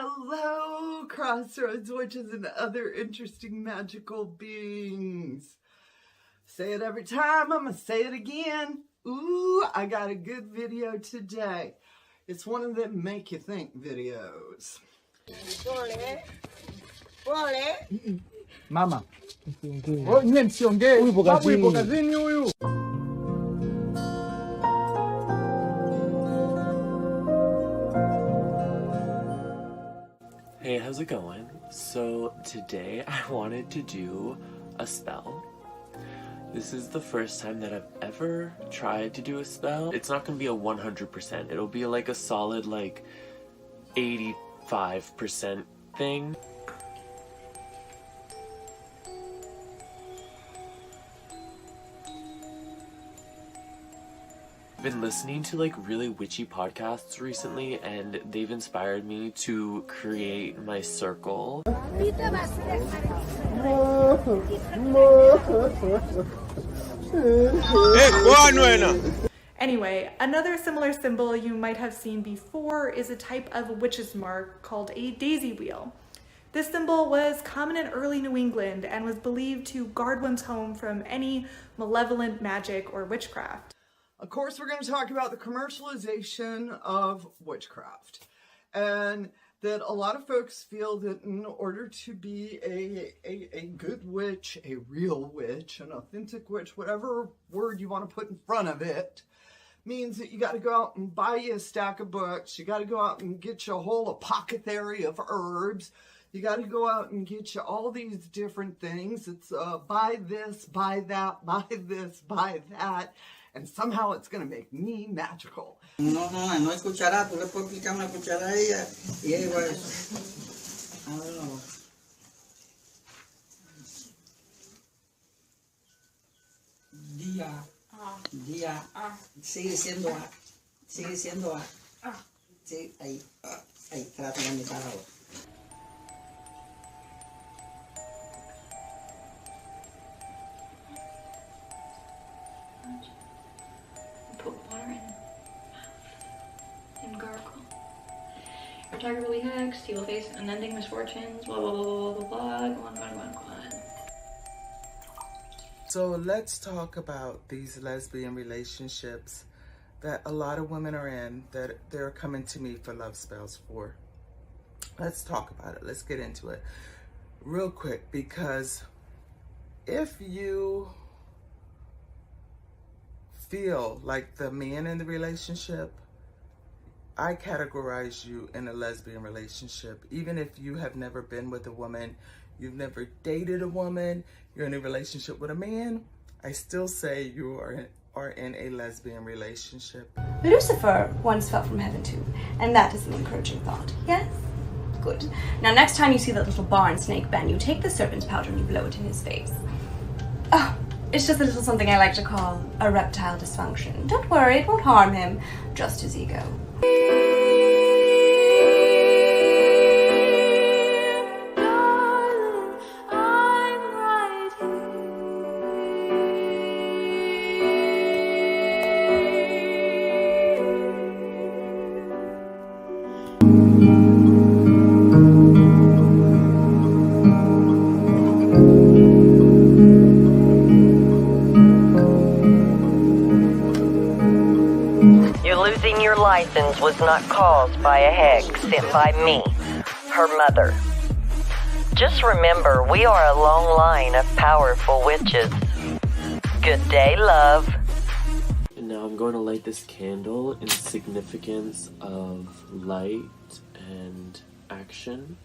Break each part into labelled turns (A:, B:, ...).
A: Hello, Crossroads witches and other interesting magical beings. Say it every time, I'm gonna say it again. Ooh, I got a good video today. It's one of them make you think videos.
B: Mama. Oh, nie msiongee. Huyu yupo kazini huyu.
C: Hey, how's it going? So today I wanted to do a spell. This is the first time that I've ever tried to do a spell. It's not gonna be a 100%. It'll be like a solid 85% thing. I've been listening to really witchy podcasts recently, and they've inspired me to create my circle.
D: Anyway, another similar symbol you might have seen before is a type of witch's mark called a daisy wheel. This symbol was common in early New England and was believed to guard one's home from any malevolent magic or witchcraft.
A: Of course, we're going to talk about the commercialization of witchcraft, and that a lot of folks feel that in order to be a good witch, a real witch, an authentic witch, whatever word you want to put in front of it, means that you got to go out and buy you a stack of books, you got to go out and get you a whole apothecary of herbs, you got to go out and get you all these different things. It's buy this, buy that, buy this, buy that. And somehow it's going to make me magical.
E: No es cuchara, tú le puedes aplicar una cuchara a ella y ella va a eso. Día, día, sigue siendo A, sigue siendo A. Sí, ahí, trata de mitad ahora.
F: Put water in and gargle. Your target will be hexed, he will face unending misfortunes, blah blah blah blah blah blah. Go on.
G: So let's talk about these lesbian relationships that a lot of women are in, that they're coming to me for love spells for. Let's talk about it. Let's get into it real quick, because if you feel like the man in the relationship, I categorize you in a lesbian relationship. Even if you have never been with a woman, you've never dated a woman, you're in a relationship with a man, I still say you are in a lesbian relationship.
H: Lucifer once fell from heaven too, and that is an encouraging thought. Yes? Good. Now next time you see that little barn snake Ben, you take the serpent powder and you blow it in his face. Oh, it's just a little something I like to call a reptile dysfunction. Don't worry, it won't harm him, just his ego.
I: Losing your license was not caused by a hex sent by me, her mother. Just remember, we are a long line of powerful witches. Good day, love.
C: And now I'm going to light this candle in significance of light and action.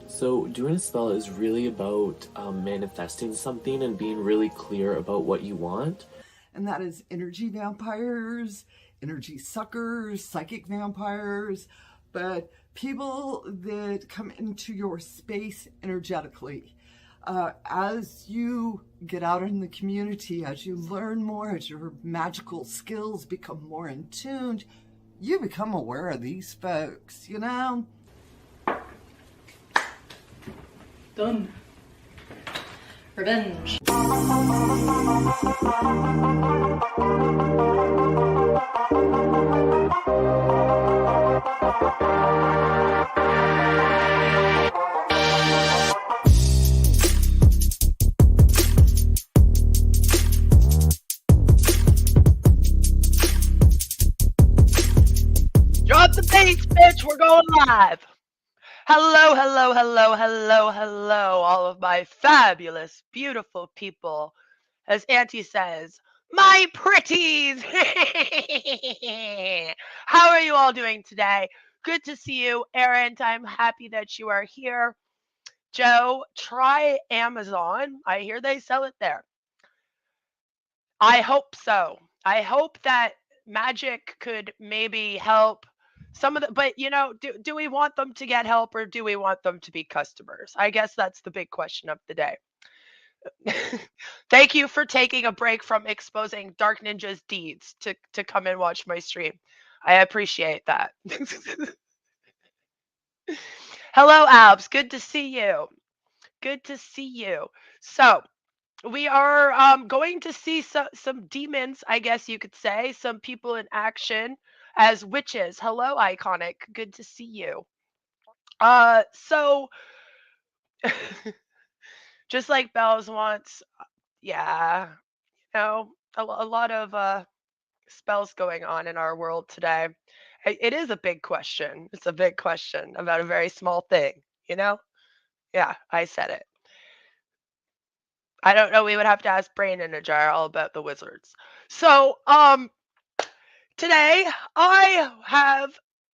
C: So doing a spell is really about manifesting something and being really clear about what you want.
A: And that is energy vampires, energy suckers, psychic vampires, but people that come into your space energetically. As you get out in the community, as you learn more, as your magical skills become more in tuned, you become aware of these folks, you know?
D: Done.
F: Revenge.
J: Drop the bass, bitch. We're going live. Hello, hello, hello, hello, hello, all of my fabulous, beautiful people. As Auntie says, my pretties. How are you all doing today? Good to see you, Erin. I'm happy that you are here. Joe, try Amazon. I hear they sell it there. I hope so. I hope that magic could maybe help some of the, but do we want them to get help or do we want them to be customers? I guess that's the big question of the day. Thank you for taking a break from exposing Dark Ninja's deeds to come and watch my stream. I appreciate that. Hello, Abs. Good to see you. Good to see you. So, we are going to see some demons, I guess you could say, some people in action as witches. Hello, Iconic. Good to see you. So just like Bells wants, yeah, a lot of spells going on in our world today. It is a big question. It's a big question about a very small thing, you know? Yeah, I said it. I don't know. We would have to ask Brain in a Jar all about the wizards. So, today I have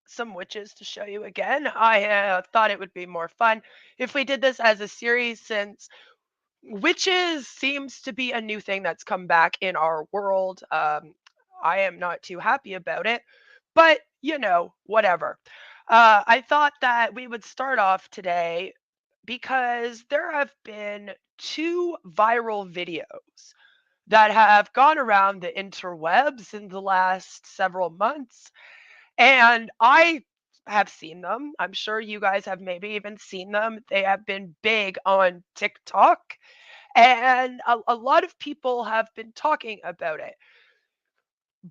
J: some witches to show you again. I thought it would be more fun if we did this as a series since witches seems to be a new thing that's come back in our world. I am not too happy about it, but whatever. I thought that we would start off today because there have been 2 viral videos that have gone around the interwebs in the last several months. And I have seen them. I'm sure you guys have maybe even seen them. They have been big on TikTok. And a lot of people have been talking about it.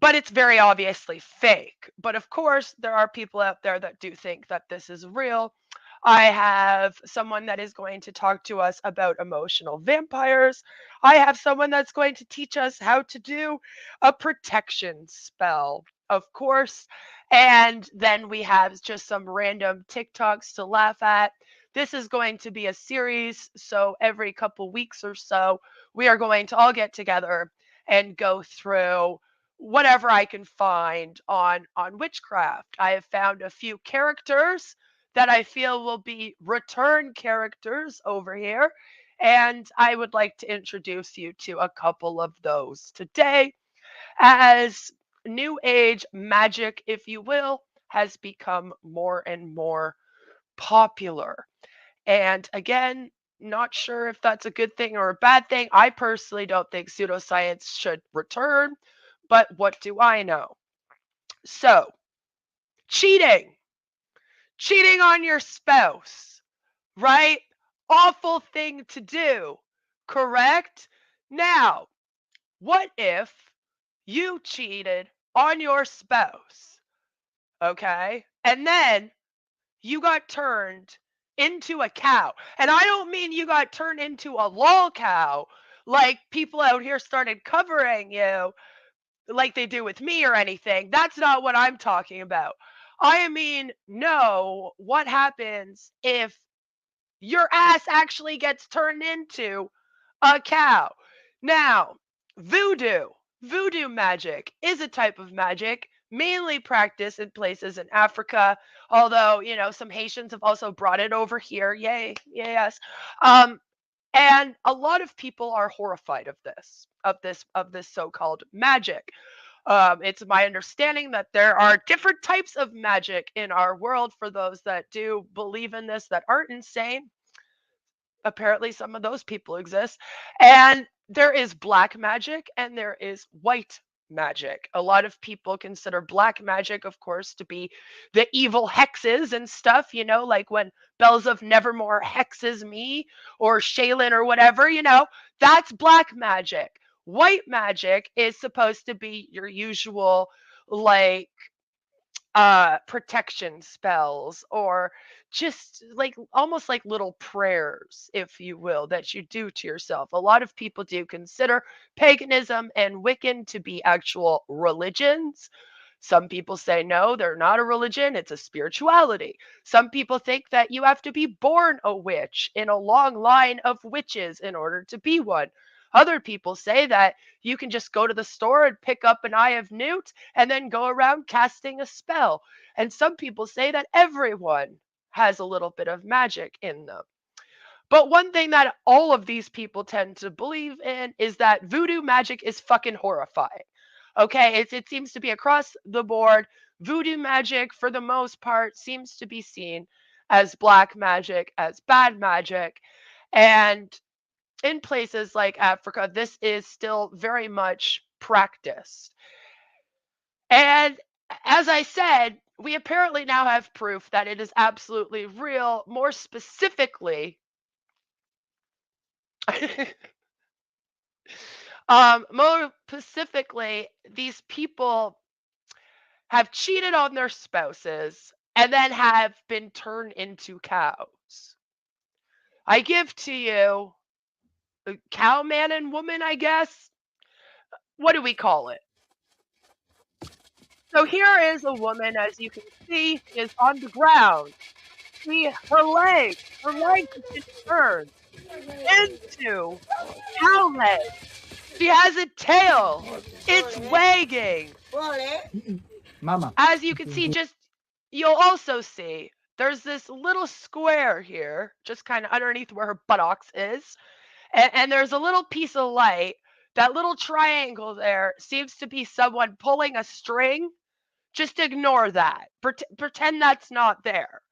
J: But it's very obviously fake. But of course, there are people out there that do think that this is real. I have someone that is going to talk to us about emotional vampires. I have someone that's going to teach us how to do a protection spell, of course. And then we have just some random TikToks to laugh at. This is going to be a series. So every couple weeks or so, we are going to all get together and go through whatever I can find on witchcraft. I have found a few characters that I feel will be return characters over here, and I would like to introduce you to a couple of those today as new age magic, if you will, has become more and more popular. And again, not sure if that's a good thing or a bad thing. I personally don't think pseudoscience should return, but what do I know? So, cheating. Cheating on your spouse, right? Awful thing to do, correct? Now, what if you cheated on your spouse, okay? And then you got turned into a cow. And I don't mean you got turned into a lol cow, like people out here started covering you like they do with me or anything. That's not what I'm talking about. I mean, no, what happens if your ass actually gets turned into a cow? Now, voodoo magic is a type of magic mainly practiced in places in Africa, although, some Haitians have also brought it over here. Yay, yes. And a lot of people are horrified of this so-called magic. It's my understanding that there are different types of magic in our world for those that do believe in this that aren't insane. Apparently, some of those people exist. And there is black magic and there is white magic. A lot of people consider black magic, of course, to be the evil hexes and stuff, like when Bells of Nevermore hexes me or Shaylin or whatever, that's black magic. White magic is supposed to be your usual, like, protection spells, or just like almost like little prayers, if you will, that you do to yourself. A lot of people do consider paganism and Wiccan to be actual religions. Some people say no, they're not a religion, it's a spirituality. Some people think that you have to be born a witch in a long line of witches in order to be one. Other people say that you can just go to the store and pick up an Eye of Newt and then go around casting a spell. And some people say that everyone has a little bit of magic in them. But one thing that all of these people tend to believe in is that voodoo magic is fucking horrifying. Okay, it seems to be across the board. Voodoo magic, for the most part, seems to be seen as black magic, as bad magic. And in places like Africa, this is still very much practiced. And as I said, we apparently now have proof that it is absolutely real. More specifically, these people have cheated on their spouses and then have been turned into cows. I give to you a cow man and woman, I guess. What do we call it? So here is a woman, as you can see, is on the ground. See her legs have been turned into cow legs. She has a tail. It's wagging.
B: Mama.
J: As you can see, you'll also see there's this little square here, just kind of underneath where her buttocks is. And there's a little piece of light. That little triangle there seems to be someone pulling a string. Just ignore that. Pretend that's not there.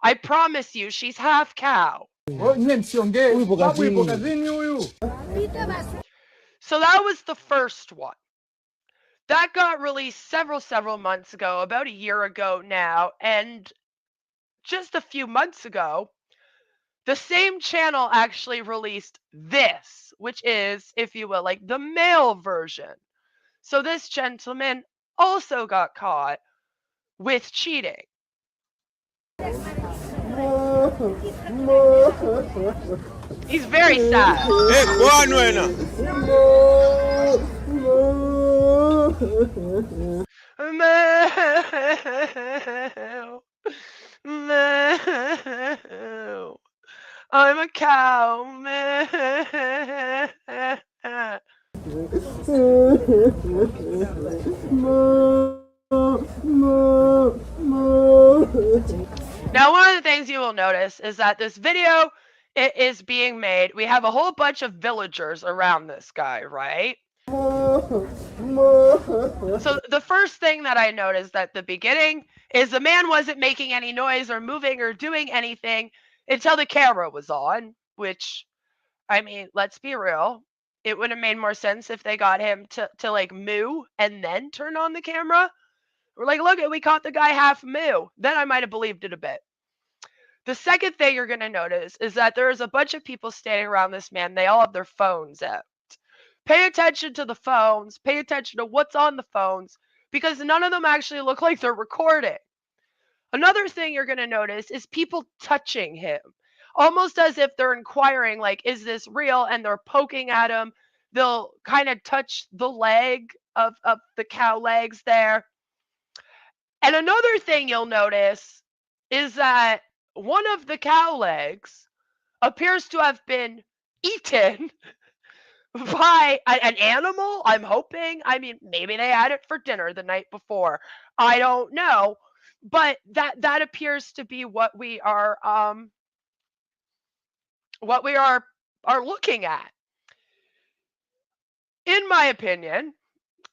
J: I promise you, she's half cow.
B: Oh, nie wiem, siądzie. Babuj pokazini huyu.
J: So that was the first one. That got released several months ago, about a year ago now, and just a few months ago, the same channel actually released this, which is, if you will, like the male version. So this gentleman also got caught with cheating. He's very sad. I'm a cow. Now, one of the things you will notice is that this video is being made. We have a whole bunch of villagers around this guy, right? So the first thing that I noticed at the beginning is the man wasn't making any noise or moving or doing anything until the camera was on, which, I mean, let's be real. It would have made more sense if they got him to like moo and then turn on the camera. We're like, look, we caught the guy half moo. Then I might have believed it a bit. The second thing you're going to notice is that there's a bunch of people standing around this man. They all have their phones out. Pay attention to the phones. Pay attention to what's on the phones, because none of them actually look like they're recording. Another thing you're going to notice is people touching him, almost as if they're inquiring, like, is this real? And they're poking at him. They'll kind of touch the leg of the cow legs there. And another thing you'll notice is that one of the cow legs appears to have been eaten by an animal, I'm hoping. I mean, maybe they had it for dinner the night before. I don't know. But that appears to be what we are looking at. In my opinion,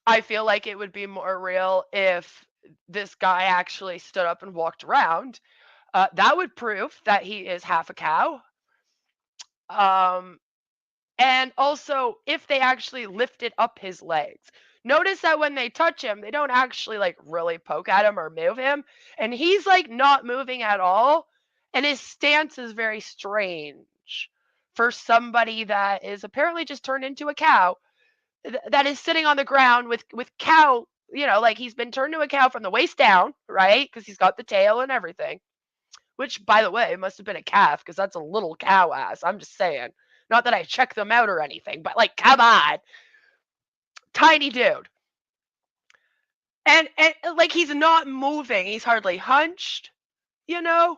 J: I feel like it would be more real if this guy actually stood up and walked around. That would prove that he is half a cow. And also, if they actually lifted up his legs. Notice that when they touch him, they don't actually like really poke at him or move him. And he's like not moving at all. And his stance is very strange for somebody that is apparently just turned into a cow that is sitting on the ground with cow, like he's been turned to a cow from the waist down, right? Because he's got the tail and everything. Which, by the way, must have been a calf because that's a little cow ass. I'm just saying. Not that I check them out or anything, but like, come on. Tiny dude. And like he's not moving. He's hardly hunched, you know?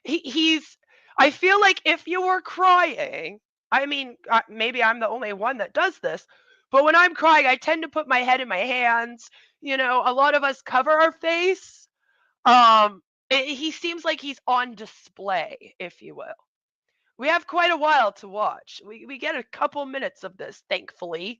J: He's I feel like if you were crying, I mean, maybe I'm the only one that does this, but when I'm crying, I tend to put my head in my hands. A lot of us cover our face. He seems like he's on display, if you will. We have quite a while to watch. We get a couple minutes of this, thankfully.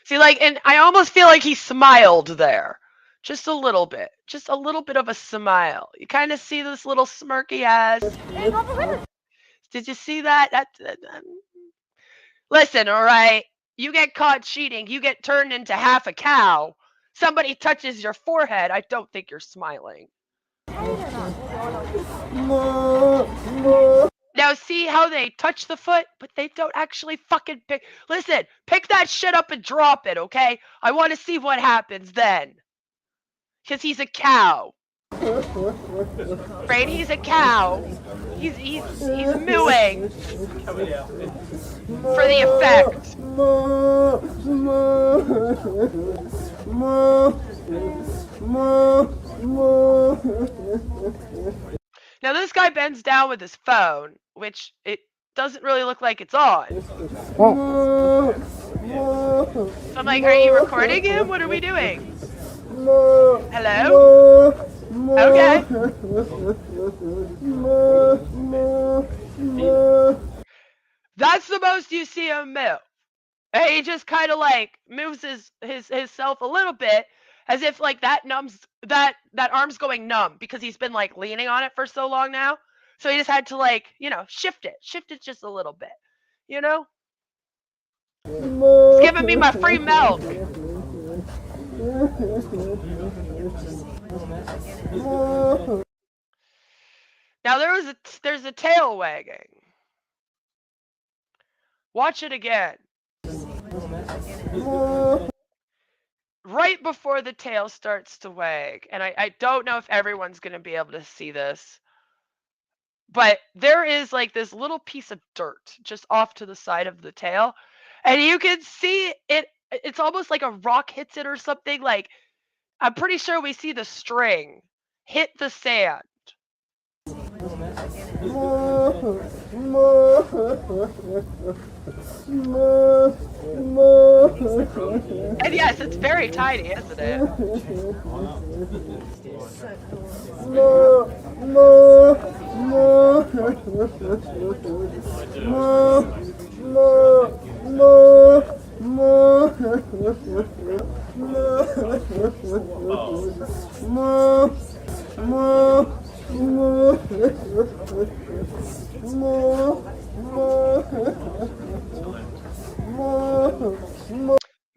J: See, like, and I almost feel like he smiled there. Just a little bit. Just a little bit of a smile. You kind of see this little smirky ass. Did you see that? Listen, all right? You get caught cheating. You get turned into half a cow. Somebody touches your forehead. I don't think you're smiling. Now see how they touch the foot, but they don't actually fucking pick. Listen, pick that shit up and drop it, okay? I want to see what happens then. Because he's a cow. Right? He's a cow. He's mooing. For the effect. Now this guy bends down with his phone, which it doesn't really look like it's on. So I'm like, are you recording him? What are we doing? Hello? Okay. That's the most you see him move. And he just kind of like moves his self a little bit, as if like that arm's going numb because he's been like leaning on it for so long now. So he just had to like, shift it just a little bit, It's giving me my free milk. Now there's a tail wagging. Watch it again. Right before the tail starts to wag, and I don't know if everyone's going to be able to see this, but there is like this little piece of dirt just off to the side of the tail, and you can see it. It's almost like a rock hits it or something. Like, I'm pretty sure we see the string hit the sand. And yes, it's very tiny, isn't it?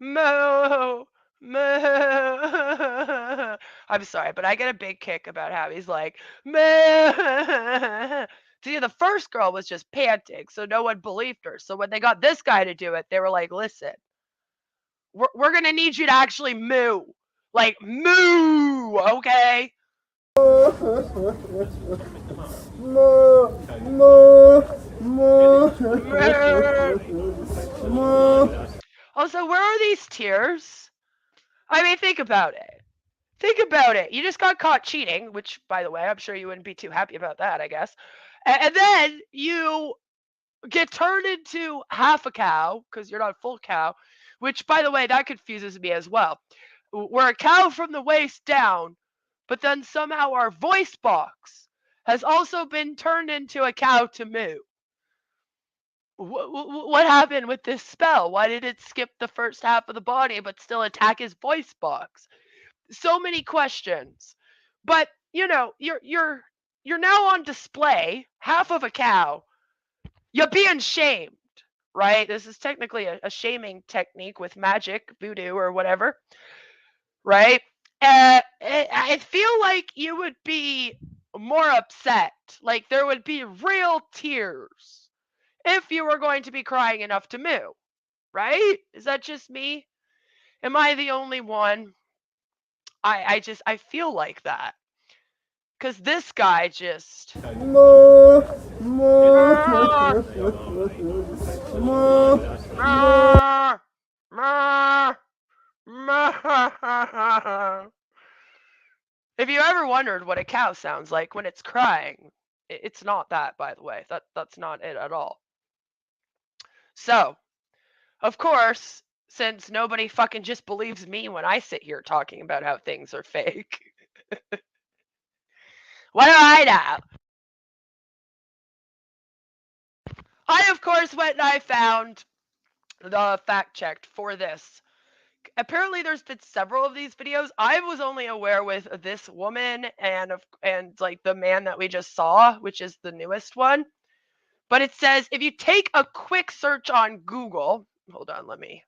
J: Moo, moo. I'm sorry, but I get a big kick about how he's like, moo. See, the first girl was just panting, so no one believed her. So when they got this guy to do it, they were like, listen, we're going to need you to actually moo. Like, moo, okay? Also, where are these tears? I mean, think about it. Think about it. You just got caught cheating, which, by the way, I'm sure you wouldn't be too happy about that, I guess. And then you get turned into half a cow because you're not a full cow, which, by the way, that confuses me as well. We're a cow from the waist down, but then somehow our voice box has also been turned into a cow to moo. What happened with this spell? Why did it skip the first half of the body but still attack his voice box? So many questions. But you're you're now on display, half of a cow. You're being shamed, right? This is technically a shaming technique with magic, voodoo, or whatever, right? I feel like you would be more upset. Like there would be real tears if you were going to be crying enough to moo, right? Is that just me? Am I the only one? I feel like that. Cause this guy just
B: Moo, moo,
J: "Meow,
B: moo, moo.
J: meow, meow, meow." If you ever wondered what a cow sounds like when it's crying, it's not that, by the way. That's not it at all. So, of course, since nobody fucking just believes me when I sit here talking about how things are fake, what do I know? I, of course, went and I found the fact checked for this. Apparently, there's been several of these videos. I was only aware with this woman and like the man that we just saw, which is the newest one. But it says if you take a quick search on Google, hold on, let me.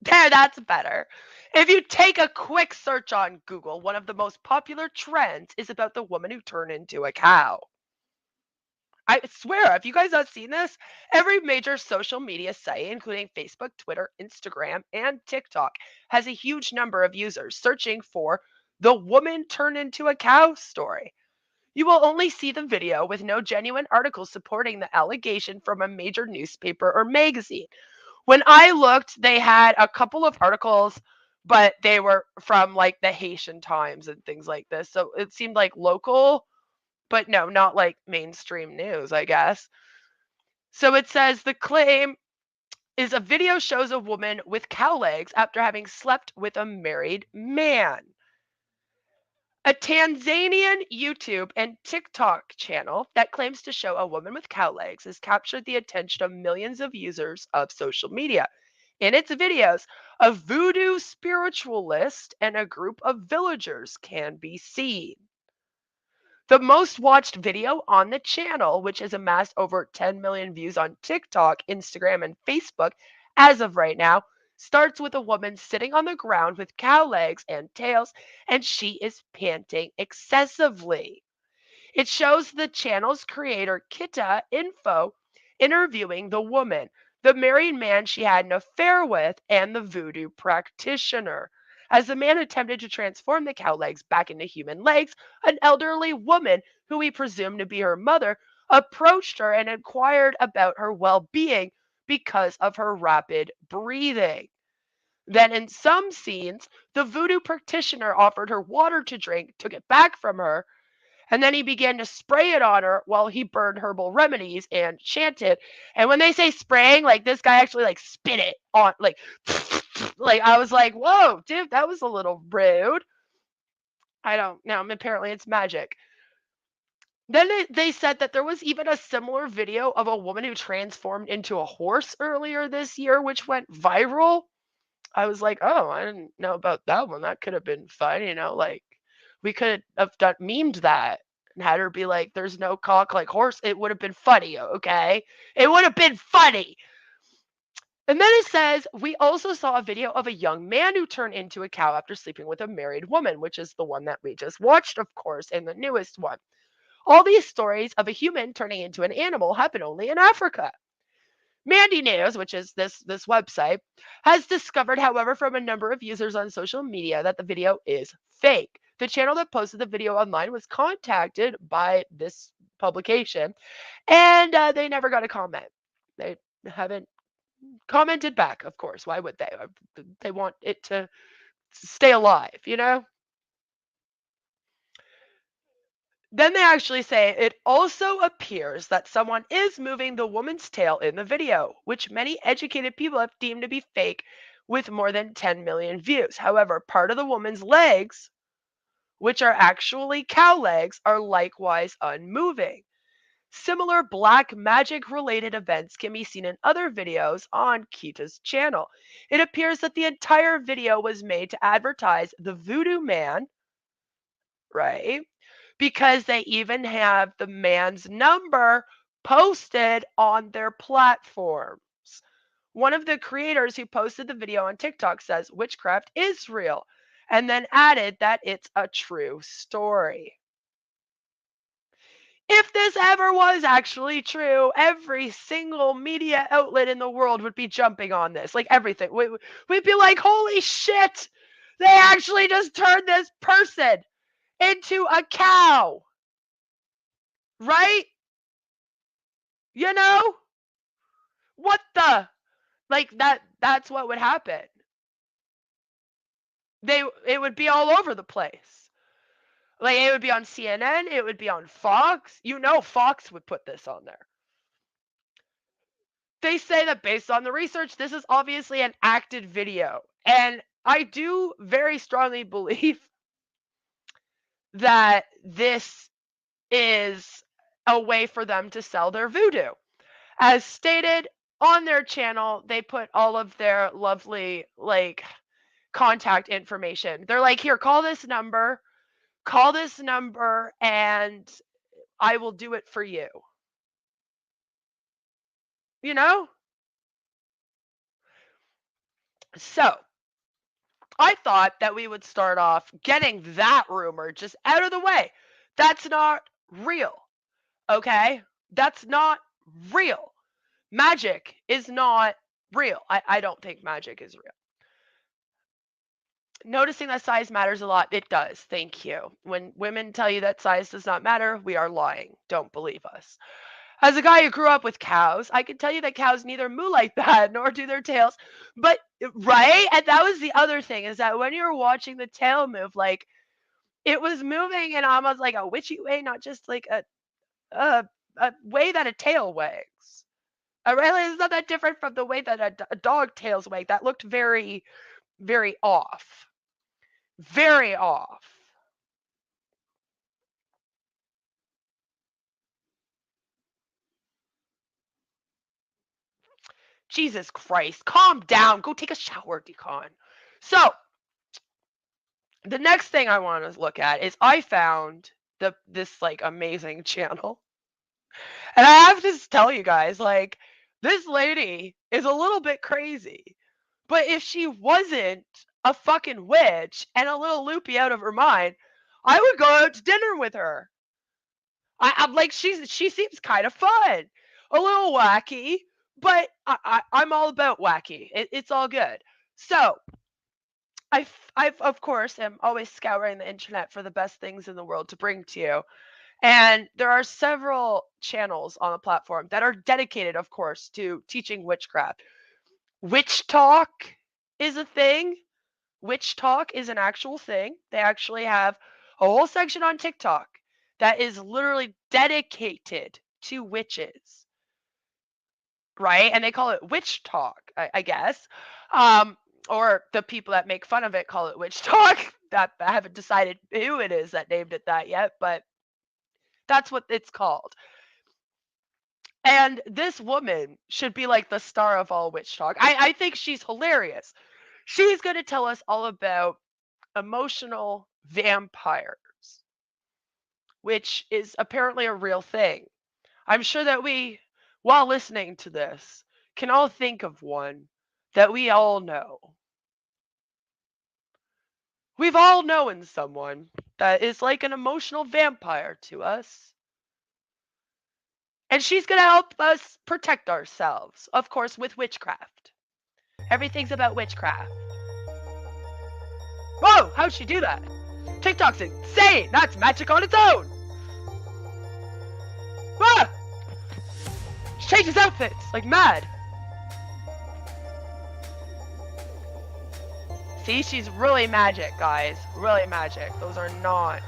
J: There, that's better. If you take a quick search on Google, one of the most popular trends is about the woman who turned into a cow. I swear, have you guys not seen this? Every major social media site, including Facebook, Twitter, Instagram, and TikTok, has a huge number of users searching for the woman turned into a cow story. You will only see the video with no genuine articles supporting the allegation from a major newspaper or magazine. When I looked, they had a couple of articles, but they were from like the Haitian Times and things like this. So it seemed like local, but no, not like mainstream news, I guess. So it says the claim is a video shows a woman with cow legs after having slept with a married man. A Tanzanian YouTube and TikTok channel that claims to show a woman with cow legs has captured the attention of millions of users of social media. In its videos, a voodoo spiritualist and a group of villagers can be seen. The most watched video on the channel, which has amassed over 10 million views on TikTok, Instagram, and Facebook as of right now, starts with a woman sitting on the ground with cow legs and tails, and she is panting excessively. It shows the channel's creator, Kita Info, interviewing the woman, the married man she had an affair with, and the voodoo practitioner. As the man attempted to transform the cow legs back into human legs, an elderly woman, who we presume to be her mother, approached her and inquired about her well being because of her rapid breathing. Then, in some scenes, the voodoo practitioner offered her water to drink, took it back from her, and then he began to spray it on her while he burned herbal remedies and chanted. And when they say spraying, like this guy actually like spit it on, like, like I was like, whoa, dude, that was a little rude. I don't know. Apparently, it's magic. Then they said that there was even a similar video of a woman who transformed into a horse earlier this year, which went viral. I was like, oh, I didn't know about that one. That could have been fun, like we could have done memed that and had her be like, there's no cock like horse. It would have been funny, okay? It would have been funny. And then it says, we also saw a video of a young man who turned into a cow after sleeping with a married woman, which is the one that we just watched, of course, and the newest one. All these stories of a human turning into an animal happen only in Africa. Mandy News, which is this website, has discovered, however, from a number of users on social media that the video is fake. The channel that posted the video online was contacted by this publication, and they never got a comment. They haven't commented back, of course. Why would they? They want it to stay alive. Then they actually say it also appears that someone is moving the woman's tail in the video, which many educated people have deemed to be fake with more than 10 million views. However, part of the woman's legs, which are actually cow legs, are likewise unmoving. Similar black magic related events can be seen in other videos on Kita's channel. It appears that the entire video was made to advertise the voodoo man, right, because they even have the man's number posted on their platforms. One of the creators who posted the video on TikTok says witchcraft is real, and then added that it's a true story. If this ever was actually true, every single media outlet in the world would be jumping on this. Like everything. We'd be like, holy shit, they actually just turned this person into a cow. Right? You know? What the? Like that's what would happen. It would be all over the place. Like it would be on CNN, it would be on Fox. You know Fox would put this on there. They say that based on the research, this is obviously an acted video. And I do very strongly believe that this is a way for them to sell their voodoo. As stated on their channel, they put all of their lovely, like, contact information. They're like, here, call this number, and I will do it for you. You know? So, I thought that we would start off getting that rumor just out of the way. That's not real. Okay? That's not real. Magic is not real. I don't think magic is real. Noticing that size matters a lot. It does. Thank you. When women tell you that size does not matter, we are lying. Don't believe us. As a guy who grew up with cows, I can tell you that cows neither moo like that nor do their tails. But, right? And that was the other thing, is that when you were watching the tail move, like, it was moving in almost like a witchy way, not just like a way that a tail wags. Really, it's not that different from the way that a dog tails wag. That looked very, very off. Very off. Jesus Christ, calm down. Go take a shower, Decon. So, the next thing I want to look at is I found this like amazing channel. And I have to tell you guys, like, this lady is a little bit crazy. But if she wasn't a fucking witch and a little loopy out of her mind, I would go out to dinner with her. I'm like, she seems kind of fun, a little wacky, but I'm all about wacky. It's all good. So I've of course am always scouring the internet for the best things in the world to bring to you. And there are several channels on the platform that are dedicated, of course, to teaching witchcraft. Witch Talk is a thing. Witch Talk is an actual thing. They actually have a whole section on TikTok that is literally dedicated to witches. Right? And they call it Witch Talk, I guess. Or the people that make fun of it call it Witch Talk. That I haven't decided who it is that named it that yet, but that's what it's called. And this woman should be like the star of all witch talk. I think she's hilarious. She's going to tell us all about emotional vampires, which is apparently a real thing. I'm sure that we, while listening to this, can all think of one that we all know. We've all known someone that is like an emotional vampire to us. And she's going to help us protect ourselves, of course, with witchcraft. Everything's about witchcraft. Whoa, how'd she do that? TikTok's insane. That's magic on its own. Ah! She changes outfits like mad. See, she's really magic, guys. Really magic. Those are not.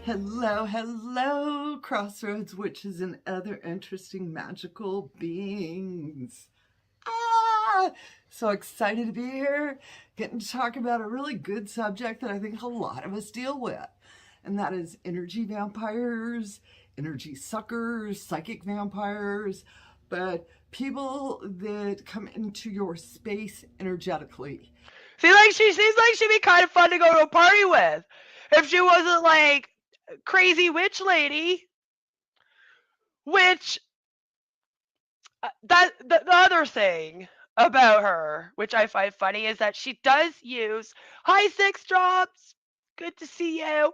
A: Hello, hello, crossroads witches and other interesting magical beings. So excited to be here, getting to talk about a really good subject that I think a lot of us deal with, and that is energy vampires, energy suckers, psychic vampires, but people that come into your space energetically.
J: See, like, she seems like she'd be kind of fun to go to a party with if she wasn't like crazy witch lady. Which the other thing about her, which I find funny, is that she does use hi six drops. Good to see you.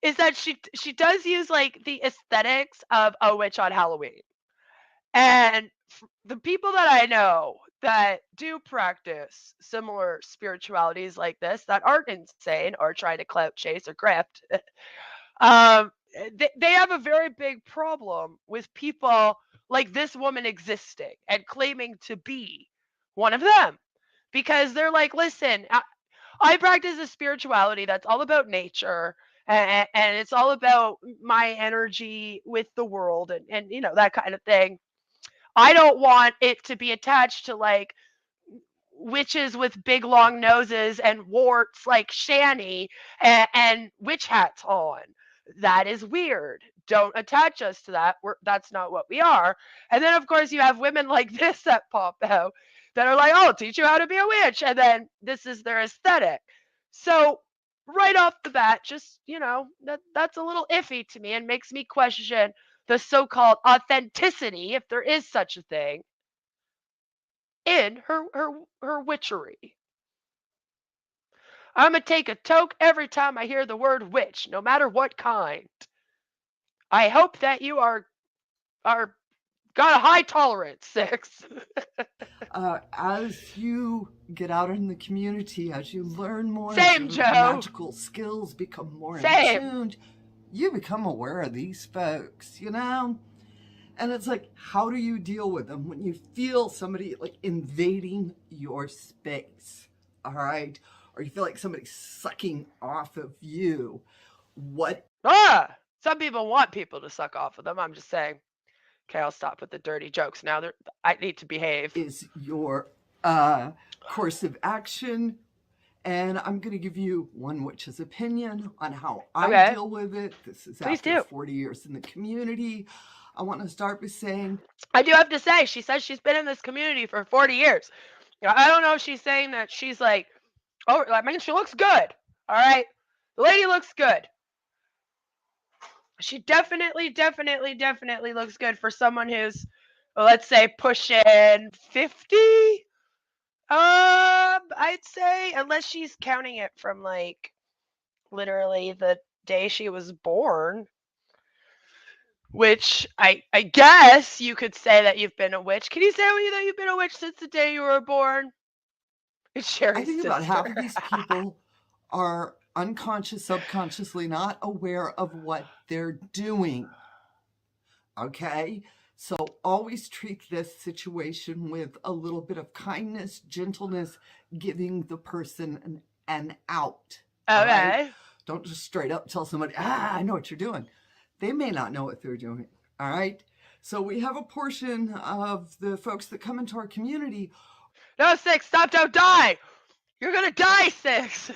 J: Is that she does use like the aesthetics of a witch on Halloween, and the people that I know that do practice similar spiritualities like this that aren't insane or trying to clout chase or grift, they have a very big problem with people like this woman existing and claiming to be one of them, because they're like, listen, I practice a spirituality that's all about nature, and it's all about my energy with the world, and you know, that kind of thing. I don't want it to be attached to like witches with big long noses and warts like Shani, and witch hats on. That is weird. Don't attach us to that. That's not what we are. And then, of course, you have women like this that pop out that are like, oh, I'll teach you how to be a witch. And then this is their aesthetic. So, right off the bat, just, you know, that's a little iffy to me and makes me question the so called authenticity, if there is such a thing, in her witchery. I'm gonna take a toke every time I hear the word witch, no matter what kind. I hope that you are got a high tolerance, Six.
A: As you get out in the community, as you learn more,
J: Same,
A: as your
J: Joe.
A: magical skills become more
J: Same.
A: attuned, you become aware of these folks, you know? And it's like, how do you deal with them when you feel somebody like invading your space? All right? Or you feel like somebody's sucking off of you. What?
J: Some people want people to suck off of them. I'm just saying. Okay, I'll stop with the dirty jokes now. I need to behave.
A: Is your course of action? And I'm going to give you one witch's opinion on how I deal with it. This is
J: Please
A: after
J: do.
A: 40 years in the community. I want to start by saying,
J: I do have to say, she says she's been in this community for 40 years. I don't know if she's saying that she's like, oh, I mean, she looks good. All right. The lady looks good. She definitely looks good for someone who's, well, let's say, pushing 50. I'd say, unless she's counting it from like literally the day she was born, which I guess you could say that you've been a witch. Can you say that you've been a witch since the day you were born? It's Sherry's
A: I think
J: sister.
A: about half of these people are unconscious, subconsciously not aware of what they're doing. Okay? So always treat this situation with a little bit of kindness, gentleness, giving the person an out.
J: Okay.
A: Right? Don't just straight up tell somebody, I know what you're doing. They may not know what they're doing. All right? So we have a portion of the folks that come into our community.
J: No, Six, stop, don't die. You're gonna die, Six.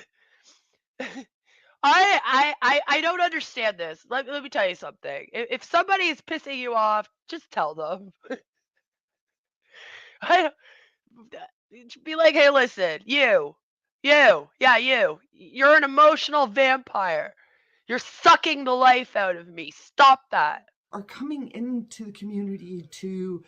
J: I don't understand this. Let me tell you something. If somebody is pissing you off, just tell them. Be like, hey, listen, you. You're an emotional vampire. You're sucking the life out of me. Stop that.
A: Are coming into the community to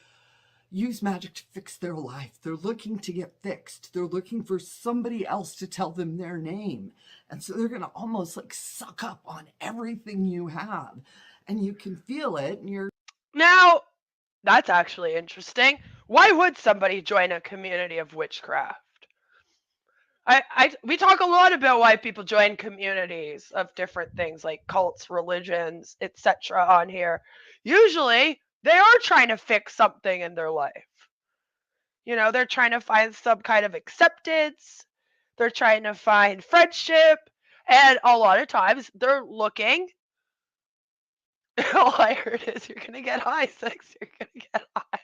A: use magic to fix their life. They're looking to get fixed. They're looking for somebody else to tell them their name. And so they're going to almost like suck up on everything you have. And you can feel it. And you're.
J: Now, that's actually interesting. Why would somebody join a community of witchcraft? We talk a lot about why people join communities of different things like cults, religions, etc. on here. Usually, they are trying to fix something in their life. You know, they're trying to find some kind of acceptance. They're trying to find friendship. And a lot of times, they're looking. All I heard is, you're going to get high, Six. You're going to get high.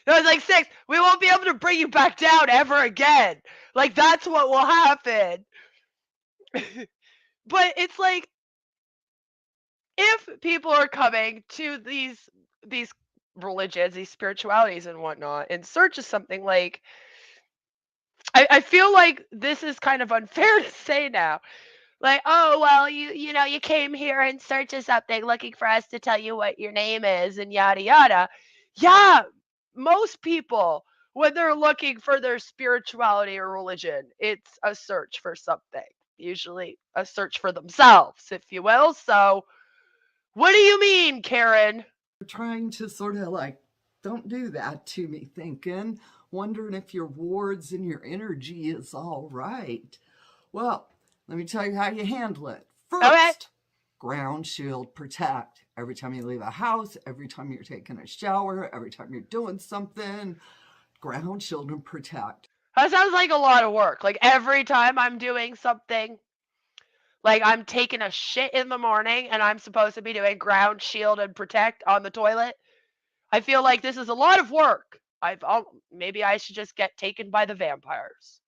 J: No, it's like, Six, we won't be able to bring you back down ever again. Like, that's what will happen. But it's like, if people are coming to these religions, these spiritualities and whatnot, in search of something. Like, I feel like this is kind of unfair to say now. Like, oh, well, you came here in search of something, looking for us to tell you what your name is and yada yada. Yeah, most people, when they're looking for their spirituality or religion, it's a search for something, usually a search for themselves, if you will. So, what do you mean, Karen?
A: Trying to sort of like, don't do that to me, thinking, wondering if your wards and your energy is all right. Well, let me tell you how you handle it. First,
J: Okay.
A: ground shield protect. Every time you leave a house, every time you're taking a shower, every time you're doing something, ground shield and protect.
J: That sounds like a lot of work. Like, every time I'm doing something, like I'm taking a shit in the morning and I'm supposed to be doing ground shield and protect on the toilet. I feel like this is a lot of work. Maybe I should just get taken by the vampires.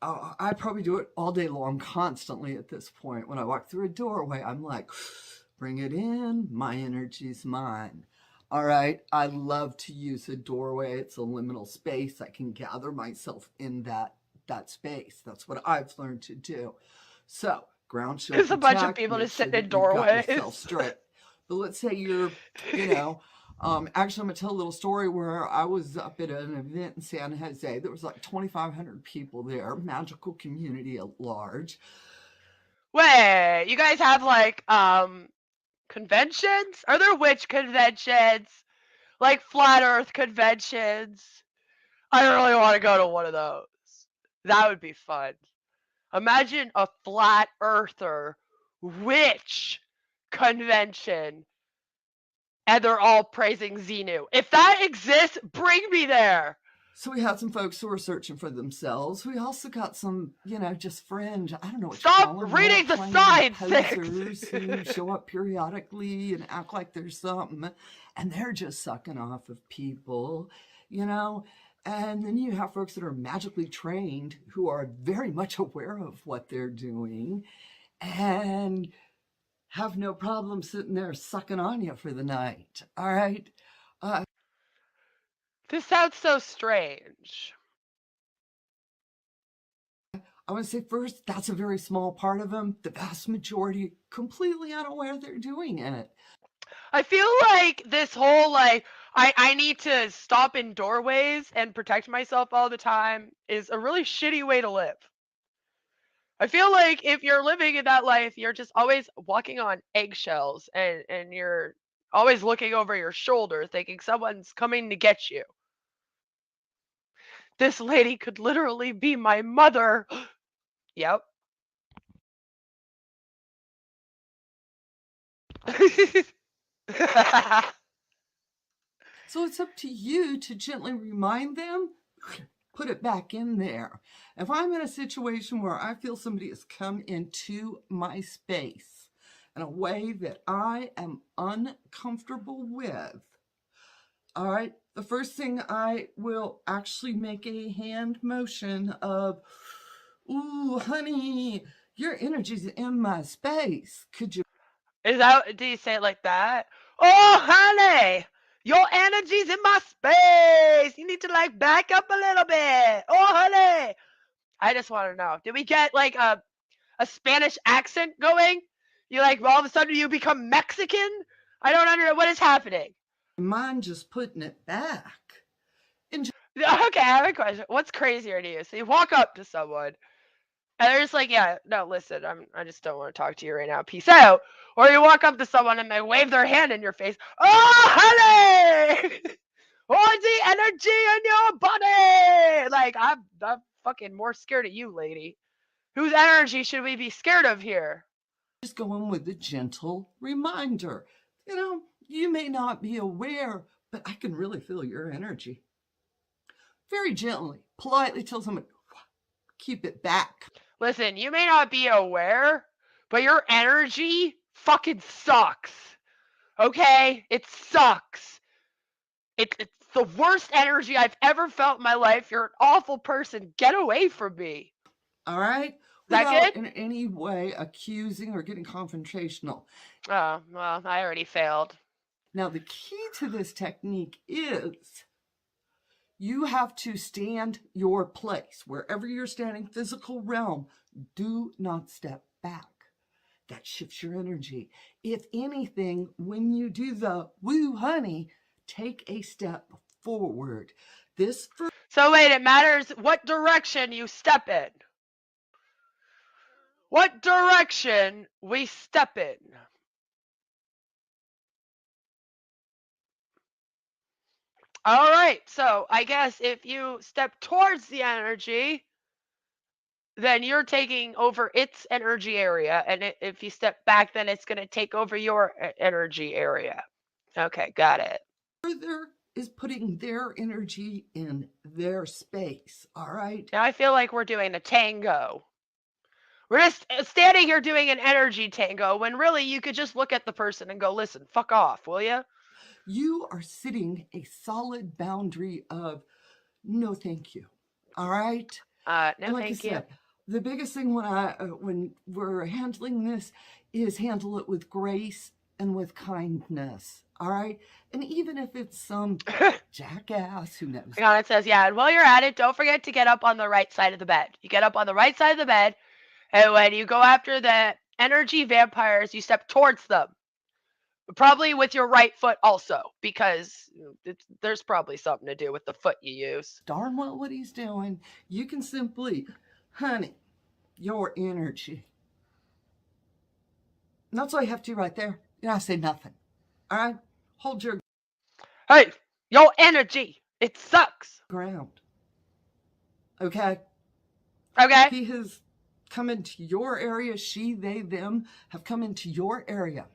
A: I probably do it all day long, constantly at this point. When I walk through a doorway, I'm like, bring it in, my energy's mine. All right, I love to use a doorway. It's a liminal space. I can gather myself in that space. That's what I've learned to do. So, ground shield
J: There's a bunch of
A: protect,
J: people
A: make
J: just
A: sure
J: sitting in
A: that you've got
J: doorways.
A: yourself straight. But let's say you're, actually, I'm going to tell a little story where I was up at an event in San Jose. There was like 2,500 people there, magical community at large.
J: Wait, you guys have like conventions? Are there witch conventions? Like flat earth conventions? I really want to go to one of those. That would be fun. Imagine a flat earther witch convention and they're all praising Xenu. If that exists, bring me there.
A: So we had some folks who were searching for themselves. We also got some, just fringe, I don't know what
J: Stop
A: you call them,
J: reading the
A: role-playing
J: side
A: posers
J: things.
A: who show up periodically and act like there's something, and they're just sucking off of people, And then you have folks that are magically trained who are very much aware of what they're doing and have no problem sitting there sucking on you for the night. All right.
J: This sounds so strange.
A: I want to say first, that's a very small part of them. The vast majority completely unaware they're doing it.
J: I feel like this whole I need to stop in doorways and protect myself all the time is a really shitty way to live. I feel like if you're living in that life, you're just always walking on eggshells and you're always looking over your shoulder thinking someone's coming to get you. This lady could literally be my mother. Yep.
A: So it's up to you to gently remind them, put it back in there. If I'm in a situation where I feel somebody has come into my space in a way that I am uncomfortable with, all right, the first thing I will actually make a hand motion of, ooh, honey, your energy's in my space. Could you?
J: Do you say it like that? Oh, honey, your energy's in my space. You need to back up a little bit. Oh, honey. I just want to know. Did we get like a Spanish accent going? You all of a sudden you become Mexican? I don't understand what is happening.
A: Mind just putting it back.
J: Okay, I have a question. What's crazier to you? So you walk up to someone and they're just like, yeah, no, listen, I just don't want to talk to you right now. Peace out. Or you walk up to someone and they wave their hand in your face. Oh, honey! Oh, the energy in your body! I'm fucking more scared of you, lady. Whose energy should we be scared of here?
A: Just go in with a gentle reminder. You may not be aware, but I can really feel your energy. Very gently, politely tell someone, keep it back.
J: Listen, you may not be aware, but your energy fucking sucks. Okay? It sucks. It's the worst energy I've ever felt in my life. You're an awful person. Get away from me.
A: All right?
J: That
A: Without
J: good?
A: in any way accusing or getting confrontational.
J: Oh, well, I already failed.
A: Now, the key to this technique is you have to stand your place. Wherever you're standing, physical realm, do not step back. That shifts your energy. If anything, when you do the woo honey, take a step forward.
J: So wait, it matters what direction you step in. What direction we step in. All right, so I guess if you step towards the energy, then you're taking over its energy area. And if you step back, then it's going to take over your energy area. Okay, got it.
A: Further is putting their energy in their space, all right?
J: Now I feel like we're doing a tango. We're just standing here doing an energy tango when really you could just look at the person and go, listen, fuck off, will you?
A: You are setting a solid boundary of no thank you, all right?
J: No,
A: and like
J: thank
A: I said, the biggest thing when we're handling this is handle it with grace and with kindness, all right? And even if it's some jackass, who knows?
J: Hang on, it says, yeah, and while you're at it, don't forget to get up on the right side of the bed. You get up on the right side of the bed, and when you go after the energy vampires, you step towards them. Probably with your right foot also, because there's probably something to do with the foot you use.
A: Darn well what he's doing. You can simply, honey, your energy. And that's all you have to do right there. You don't have to say nothing. All right? Hold your
J: Hey, your energy. It sucks.
A: ground. Okay?
J: Okay.
A: He has come into your area. She, they, them have come into your area.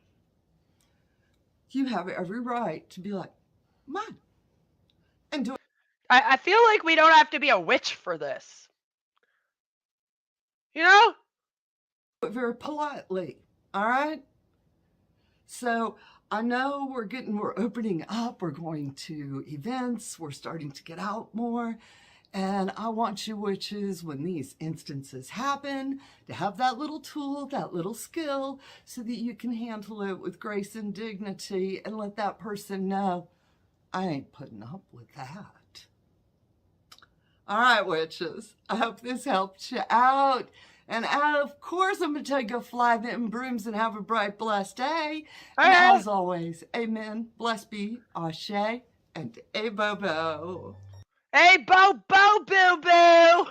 A: You have every right to be like, come on. And do it.
J: I feel like we don't have to be a witch for this. You know?
A: Very politely. All right? So I know we're opening up. We're going to events. We're starting to get out more. And I want you witches, when these instances happen, to have that little tool, that little skill, so that you can handle it with grace and dignity and let that person know, I ain't putting up with that. All right, witches, I hope this helped you out. And of course, I'm going to tell you, go fly them brooms and have a bright, blessed day. And as always, amen, blessed be, ashe, and a bobo.
J: Hey, bo, bo, boo, boo.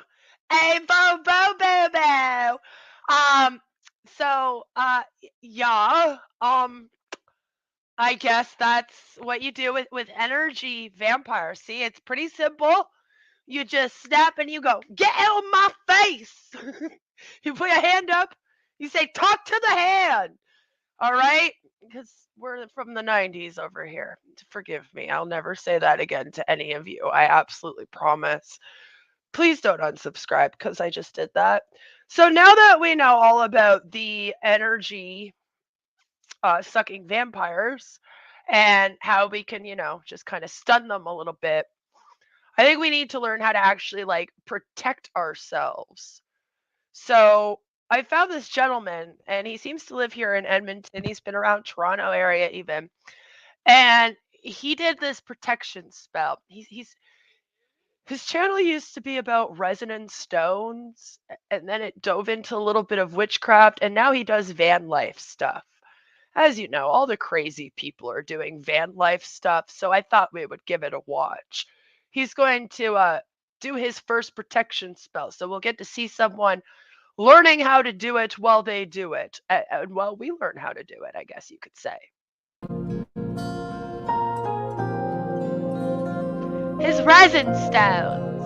J: Hey, bo, bo, boo, boo. Yeah, I guess that's what you do with energy vampires. See, it's pretty simple. You just snap and you go, get out of my face. You put your hand up. You say, talk to the hand. All right? Because we're from the 90s over here. Forgive me. I'll never say that again to any of you. I absolutely promise. Please don't unsubscribe because I just did that. So now that we know all about the energy sucking vampires and how we can, just kind of stun them a little bit, I think we need to learn how to actually protect ourselves. So I found this gentleman, and he seems to live here in Edmonton. He's been around Toronto area even, and he did this protection spell. His channel used to be about resonance stones, and then it dove into a little bit of witchcraft, and now he does van life stuff. As you know, all the crazy people are doing van life stuff, so I thought we would give it a watch. He's going to do his first protection spell, so we'll get to see someone learning how to do it while they do it. And while we learn how to do it, I guess you could say. His resin stones.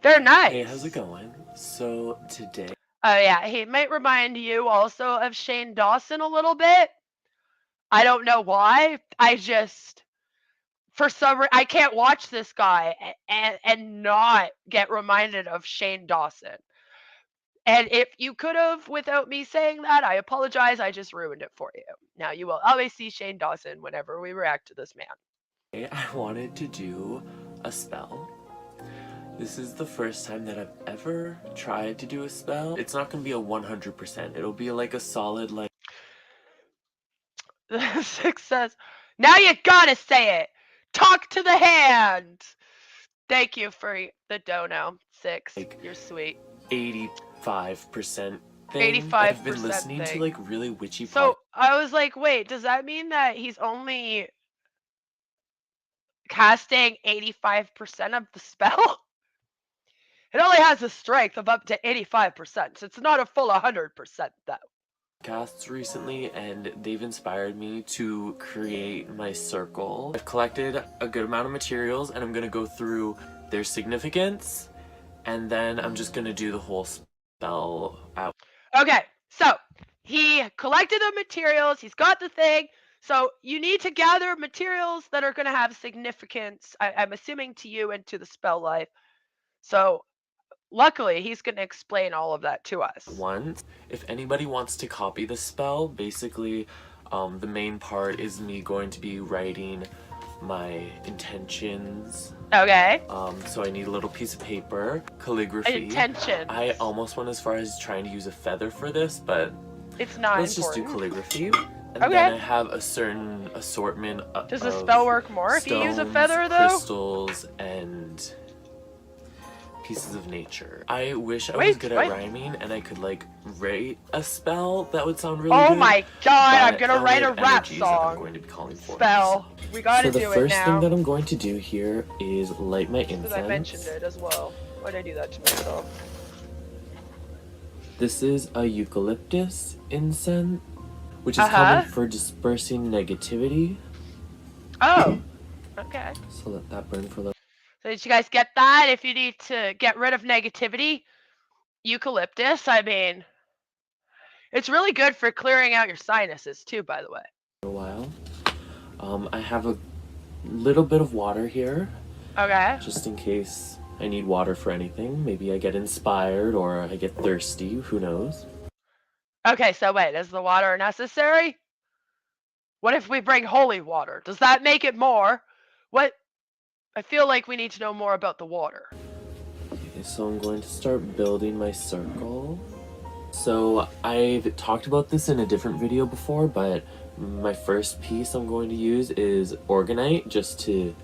J: They're nice.
C: Hey, how's it going? So today...
J: Oh yeah, he might remind you also of Shane Dawson a little bit. I don't know why. For some reason, I can't watch this guy and not get reminded of Shane Dawson. And if you could have, without me saying that, I apologize. I just ruined it for you. Now you will always see Shane Dawson whenever we react to this man.
C: I wanted to do a spell. This is the first time that I've ever tried to do a spell. It's not going to be a 100%. It'll be like a solid,
J: The 6 says, Now you gotta say it. Talk to the hand. Thank you for the dono. 6.
C: Like,
J: You're sweet.
C: 85% thing that I've been
J: 85%
C: listening to
J: thing.
C: like really witchy
J: So I was like, wait, does that mean that he's only casting 85% of the spell? It only has a strength of up to 85%, so it's not a full 100% though.
C: podcasts recently, and they've inspired me to create my circle. I've collected a good amount of materials, and I'm gonna go through their significance, and then I'm just gonna do the whole spell out.
J: Okay, so he collected the materials, he's got the thing. So you need to gather materials that are going to have significance, I'm assuming, to you and to the spell life. So luckily, he's going to explain all of that to us.
C: Once, if anybody wants to copy the spell, basically the main part is me going to be writing my intentions.
J: Okay.
C: So I need a little piece of paper, calligraphy.
J: Intentions.
C: I almost went as far as trying to use a feather for this, but
J: it's not
C: let's
J: important.
C: just do calligraphy. And then I have a certain assortment of
J: Does the spell work more if you use a feather, though?
C: Crystals and pieces of nature. I wish I was good at rhyming and I could like write a spell that would sound really good.
J: Oh my god, I'm gonna write a rap song.
C: I'm going to be calling for
J: spell. We gotta do it now.
C: So the first thing that I'm going to do here is light my incense.
J: Because I mentioned it as well. Why'd I do that to myself?
C: This is a eucalyptus incense, which is common for dispersing negativity.
J: Oh, okay.
C: So let that burn for a little.
J: So did you guys get that? If you need to get rid of negativity, eucalyptus, I mean, it's really good for clearing out your sinuses too, by the way.
C: For a while. I have a little bit of water here.
J: Okay.
C: Just in case I need water for anything. Maybe I get inspired or I get thirsty, who knows?
J: Okay, so wait, is the water necessary? What if we bring holy water? Does that make it more? What? I feel like we need to know more about the water.
C: Okay, so I'm going to start building my circle. So I've talked about this in a different video before, but my first piece I'm going to use is Organite, just to,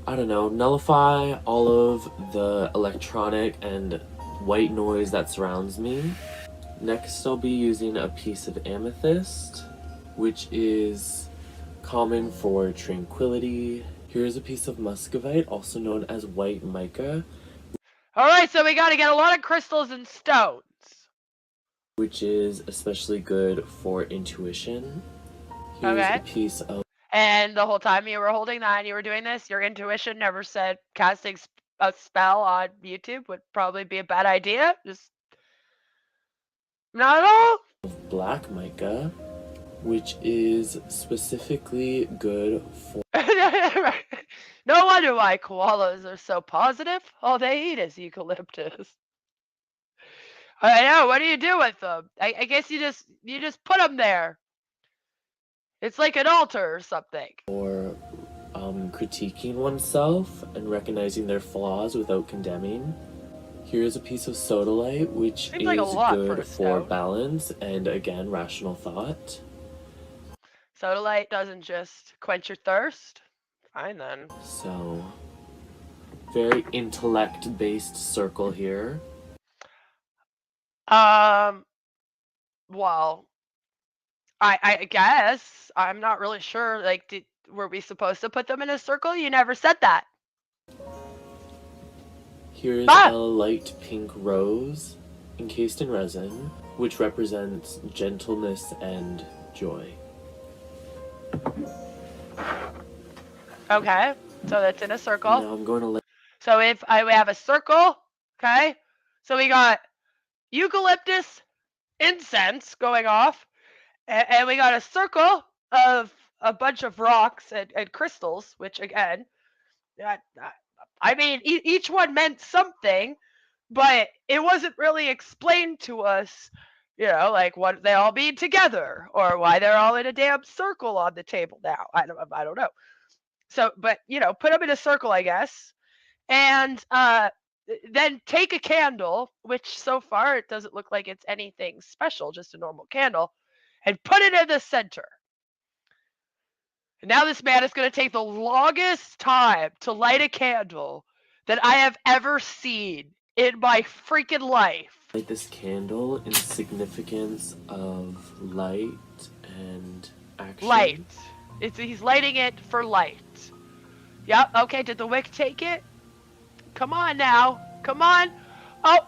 C: I don't know, nullify all of the electronic and white noise that surrounds me. Next, I'll be using a piece of amethyst, which is common for tranquility. Here's a piece of muscovite, also known as white mica.
J: Alright, so we gotta get a lot of crystals and stones.
C: Which is especially good for intuition. Here's a piece of...
J: And the whole time you were holding that and you were doing this, your intuition never said casting a spell on YouTube would probably be a bad idea? Just... not at all?
C: Of black mica, which is specifically good for...
J: No wonder why koalas are so positive. All they eat is eucalyptus. I know. What do you do with them? I guess you just put them there. It's like an altar or something.
C: Or critiquing oneself and recognizing their flaws without condemning. Here's a piece of sodalite, which is good for balance and, again, rational thought.
J: Sodalite doesn't just quench your thirst? Fine then.
C: So, very intellect-based circle here.
J: Well, I guess. I'm not really sure. Like, were we supposed to put them in a circle? You never said that.
C: Here's a light pink rose, encased in resin, which represents gentleness and joy.
J: Okay, so that's in a circle.
C: Now I'm going to
J: so if we have a circle, okay, so we got eucalyptus incense going off, and we got a circle of a bunch of rocks and crystals, which again, I mean, each one meant something, but it wasn't really explained to us, you know, like what they all mean together or why they're all in a damn circle on the table now. I don't know. So, but you know, put them in a circle, I guess, and then take a candle, which so far it doesn't look like it's anything special, just a normal candle, and put it in the center. Now this man is going to take the longest time to light a candle that I have ever seen in my freaking life.
C: Light this candle in significance of light and action.
J: Light. He's lighting it for light. Yep, okay, did the wick take it? Come on now. Come on. Oh,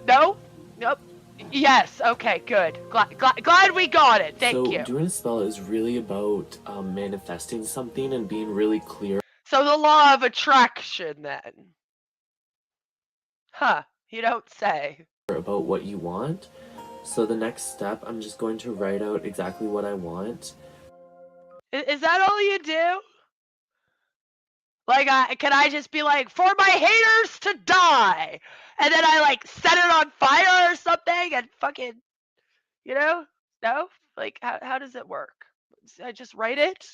J: no. Nope. Yes, okay, good. Glad we got it. Thank you.
C: So doing a spell is really about manifesting something and being really clear.
J: So the law of attraction then. Huh, you don't say.
C: About what you want. So the next step, I'm just going to write out exactly what I want.
J: Is that all you do? Like, can I just be like, for my haters to die? And then I, like, set it on fire or something and fucking, you know? No? Like, how does it work? I just write it?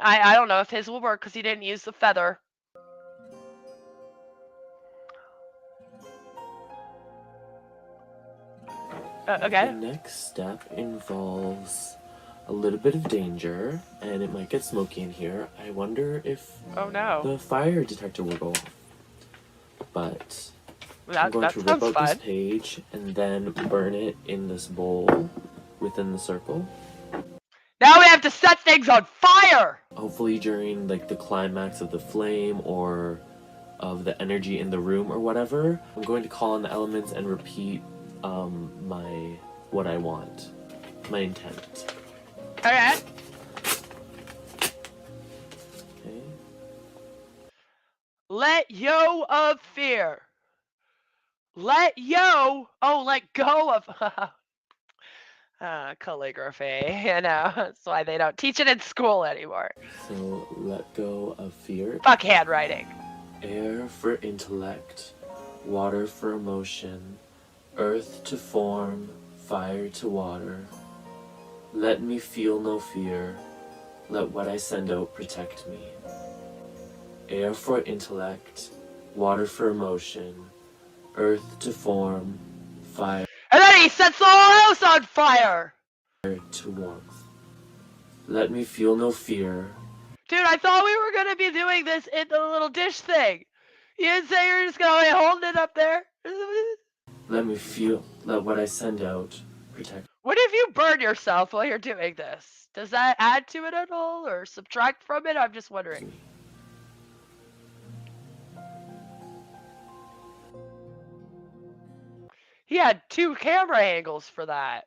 J: I don't know if his will work because he didn't use the feather. Okay.
C: The next step involves a little bit of danger, and it might get smoky in here. I wonder if the fire detector will go off. But I'm going to rip out this page and then burn it in this bowl within the circle.
J: Now we have to set things on fire!
C: Hopefully during like the climax of the flame or of the energy in the room or whatever, I'm going to call on the elements and repeat what I want, my intent.
J: Okay.
C: Okay.
J: Let yo of fear. Let yo. Oh, let go of. Calligraphy. You know, that's why they don't teach it in school anymore.
C: So let go of fear.
J: Fuck handwriting.
C: Air for intellect, water for emotion, earth to form, fire to water. Let me feel no fear, let what I send out protect me. Air for intellect, water for emotion, earth to form, fire.
J: And then he sets the whole house on fire!
C: To warmth. Let me feel no fear.
J: Dude, I thought we were gonna be doing this in the little dish thing. You didn't say you were just gonna be holding it up there?
C: Let what I send out protect.
J: What if you burn yourself while you're doing this? Does that add to it at all or subtract from it? I'm just wondering. He had 2 camera angles for that.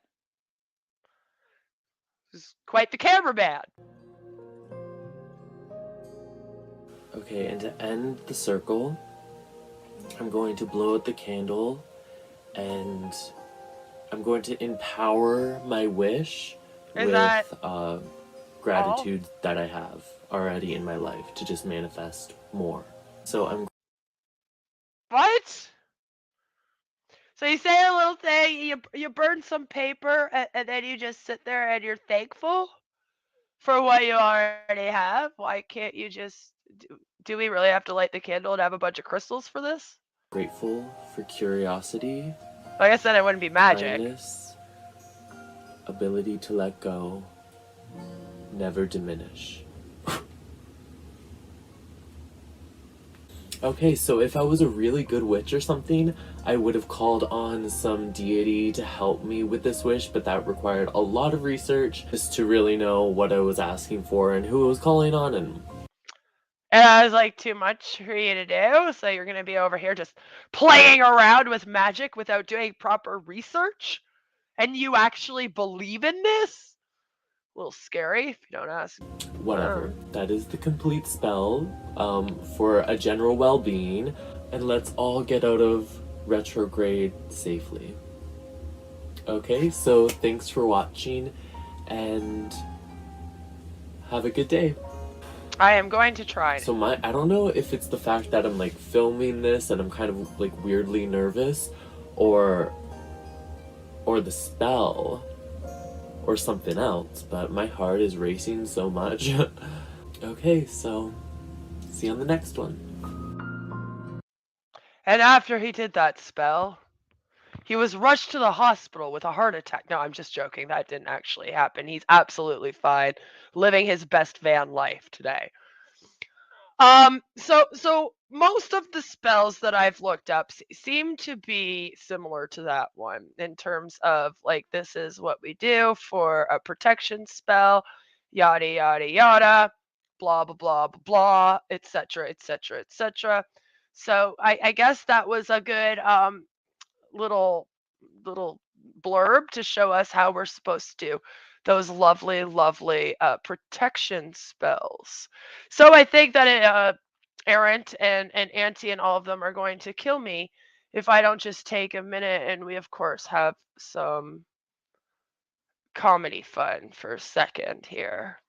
J: He's quite the cameraman.
C: Okay, and to end the circle, I'm going to blow out the candle and I'm going to empower my wish with gratitude that I have already in my life to just manifest more. So I'm...
J: What? So you say a little thing, you burn some paper, and then you just sit there and you're thankful for what you already have? Why can't you just... Do we really have to light the candle and have a bunch of crystals for this?
C: Grateful for curiosity.
J: I guess then it wouldn't be magic.
C: Kindness, ability to let go, never diminish. Okay, so if I was a really good witch or something, I would have called on some deity to help me with this wish, but that required a lot of research just to really know what I was asking for and who I was calling on. And
J: I was like, too much for you to do, so you're gonna be over here just playing around with magic without doing proper research? And you actually believe in this? A little scary if you don't ask.
C: Whatever. That is the complete spell for a general well-being, and let's all get out of retrograde safely. Okay, so thanks for watching, and have a good day.
J: I am going to try.
C: So I don't know if it's the fact that I'm like filming this and I'm kind of like weirdly nervous, or the spell, or something else, but my heart is racing so much. Okay, so see you on the next one.
J: And after he did that spell, He was rushed to the hospital with a heart attack. No, I'm just joking. That didn't actually happen. He's absolutely fine, living his best van life today. So most of the spells that I've looked up seem to be similar to that one in terms of like, this is what we do for a protection spell, yada yada yada, blah blah blah blah blah, etc etc etc. So I guess that was a good little blurb to show us how we're supposed to do those lovely protection spells. So I think that Errant and Auntie and all of them are going to kill me if I don't just take a minute and we of course have some comedy fun for a second here.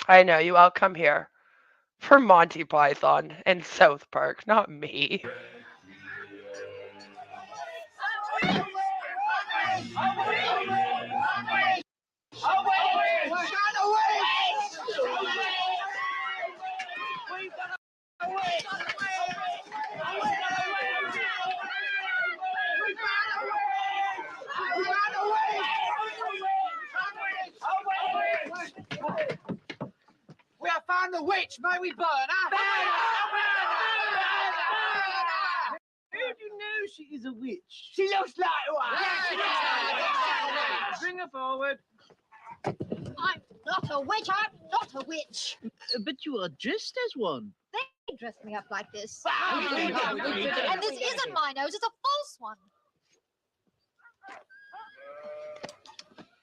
J: I know you all come here for Monty Python and South Park, not me.
B: We have found the witch. May we burn her? Who do you know she is a witch? She looks like one. Yeah, she looks like one. Bring her forward.
K: I'm not a witch. I'm not a witch.
B: But you are dressed as one.
K: They dressed me up like this. And this isn't my nose. It's a false one.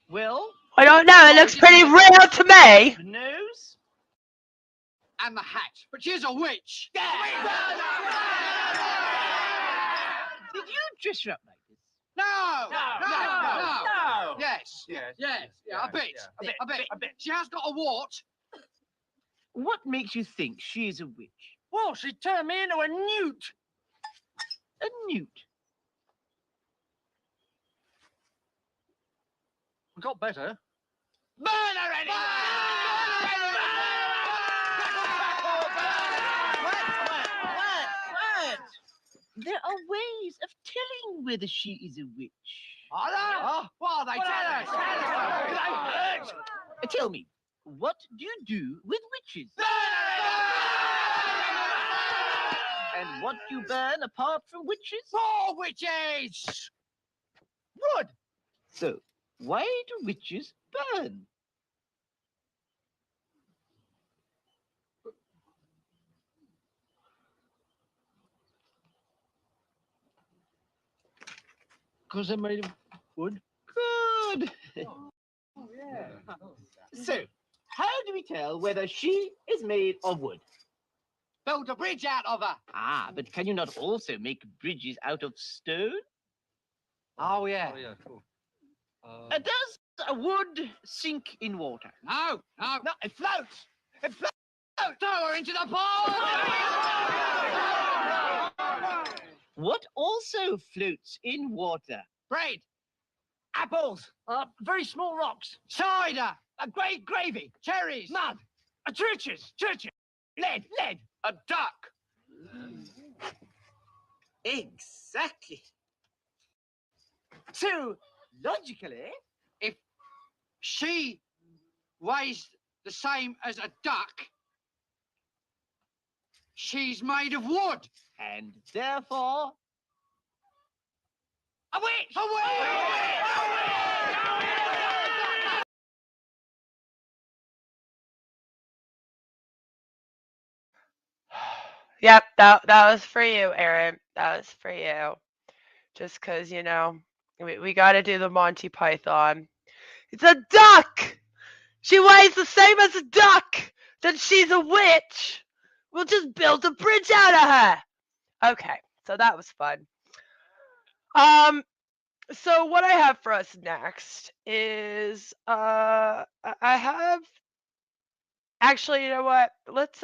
B: Well,
J: I don't know. It looks pretty real to me.
B: the nose and the hat. But she's a witch. Did you dress her up like this? No. Yes. A bit. She has got a wart. What makes you think she's a witch? Well, she turned me into a newt. A newt? We got better. Burn her anyway! What? There are ways of telling whether she is a witch. Are there? Oh, what are they? Tell us. Tell me, what do you do with witches? And what do you burn apart from witches? More witches! Wood! So, why do witches burn? Because they're made of wood. Good. Oh, yeah. So, how do we tell whether she is made of wood? Build a bridge out of her. Ah, but can you not also make bridges out of stone? Oh, yeah. Oh, yeah, cool. Does a wood sink in water? No, it floats. It floats. Throw her into the pond. What also floats in water? Bread. Apples. Very small rocks. Cider. A great gravy. Cherries. Mud. Churches. Lead. A duck. Exactly. So, logically, if she weighs the same as a duck, she's made of wood. And therefore, a witch!
J: Yep, that was for you, Aaron. That was for you. Just because, we got to do the Monty Python. It's a duck! She weighs the same as a duck! Then she's a witch! We'll just build a bridge out of her! Okay, so that was fun. So what I have for us next is, I have... Actually, you know what? Let's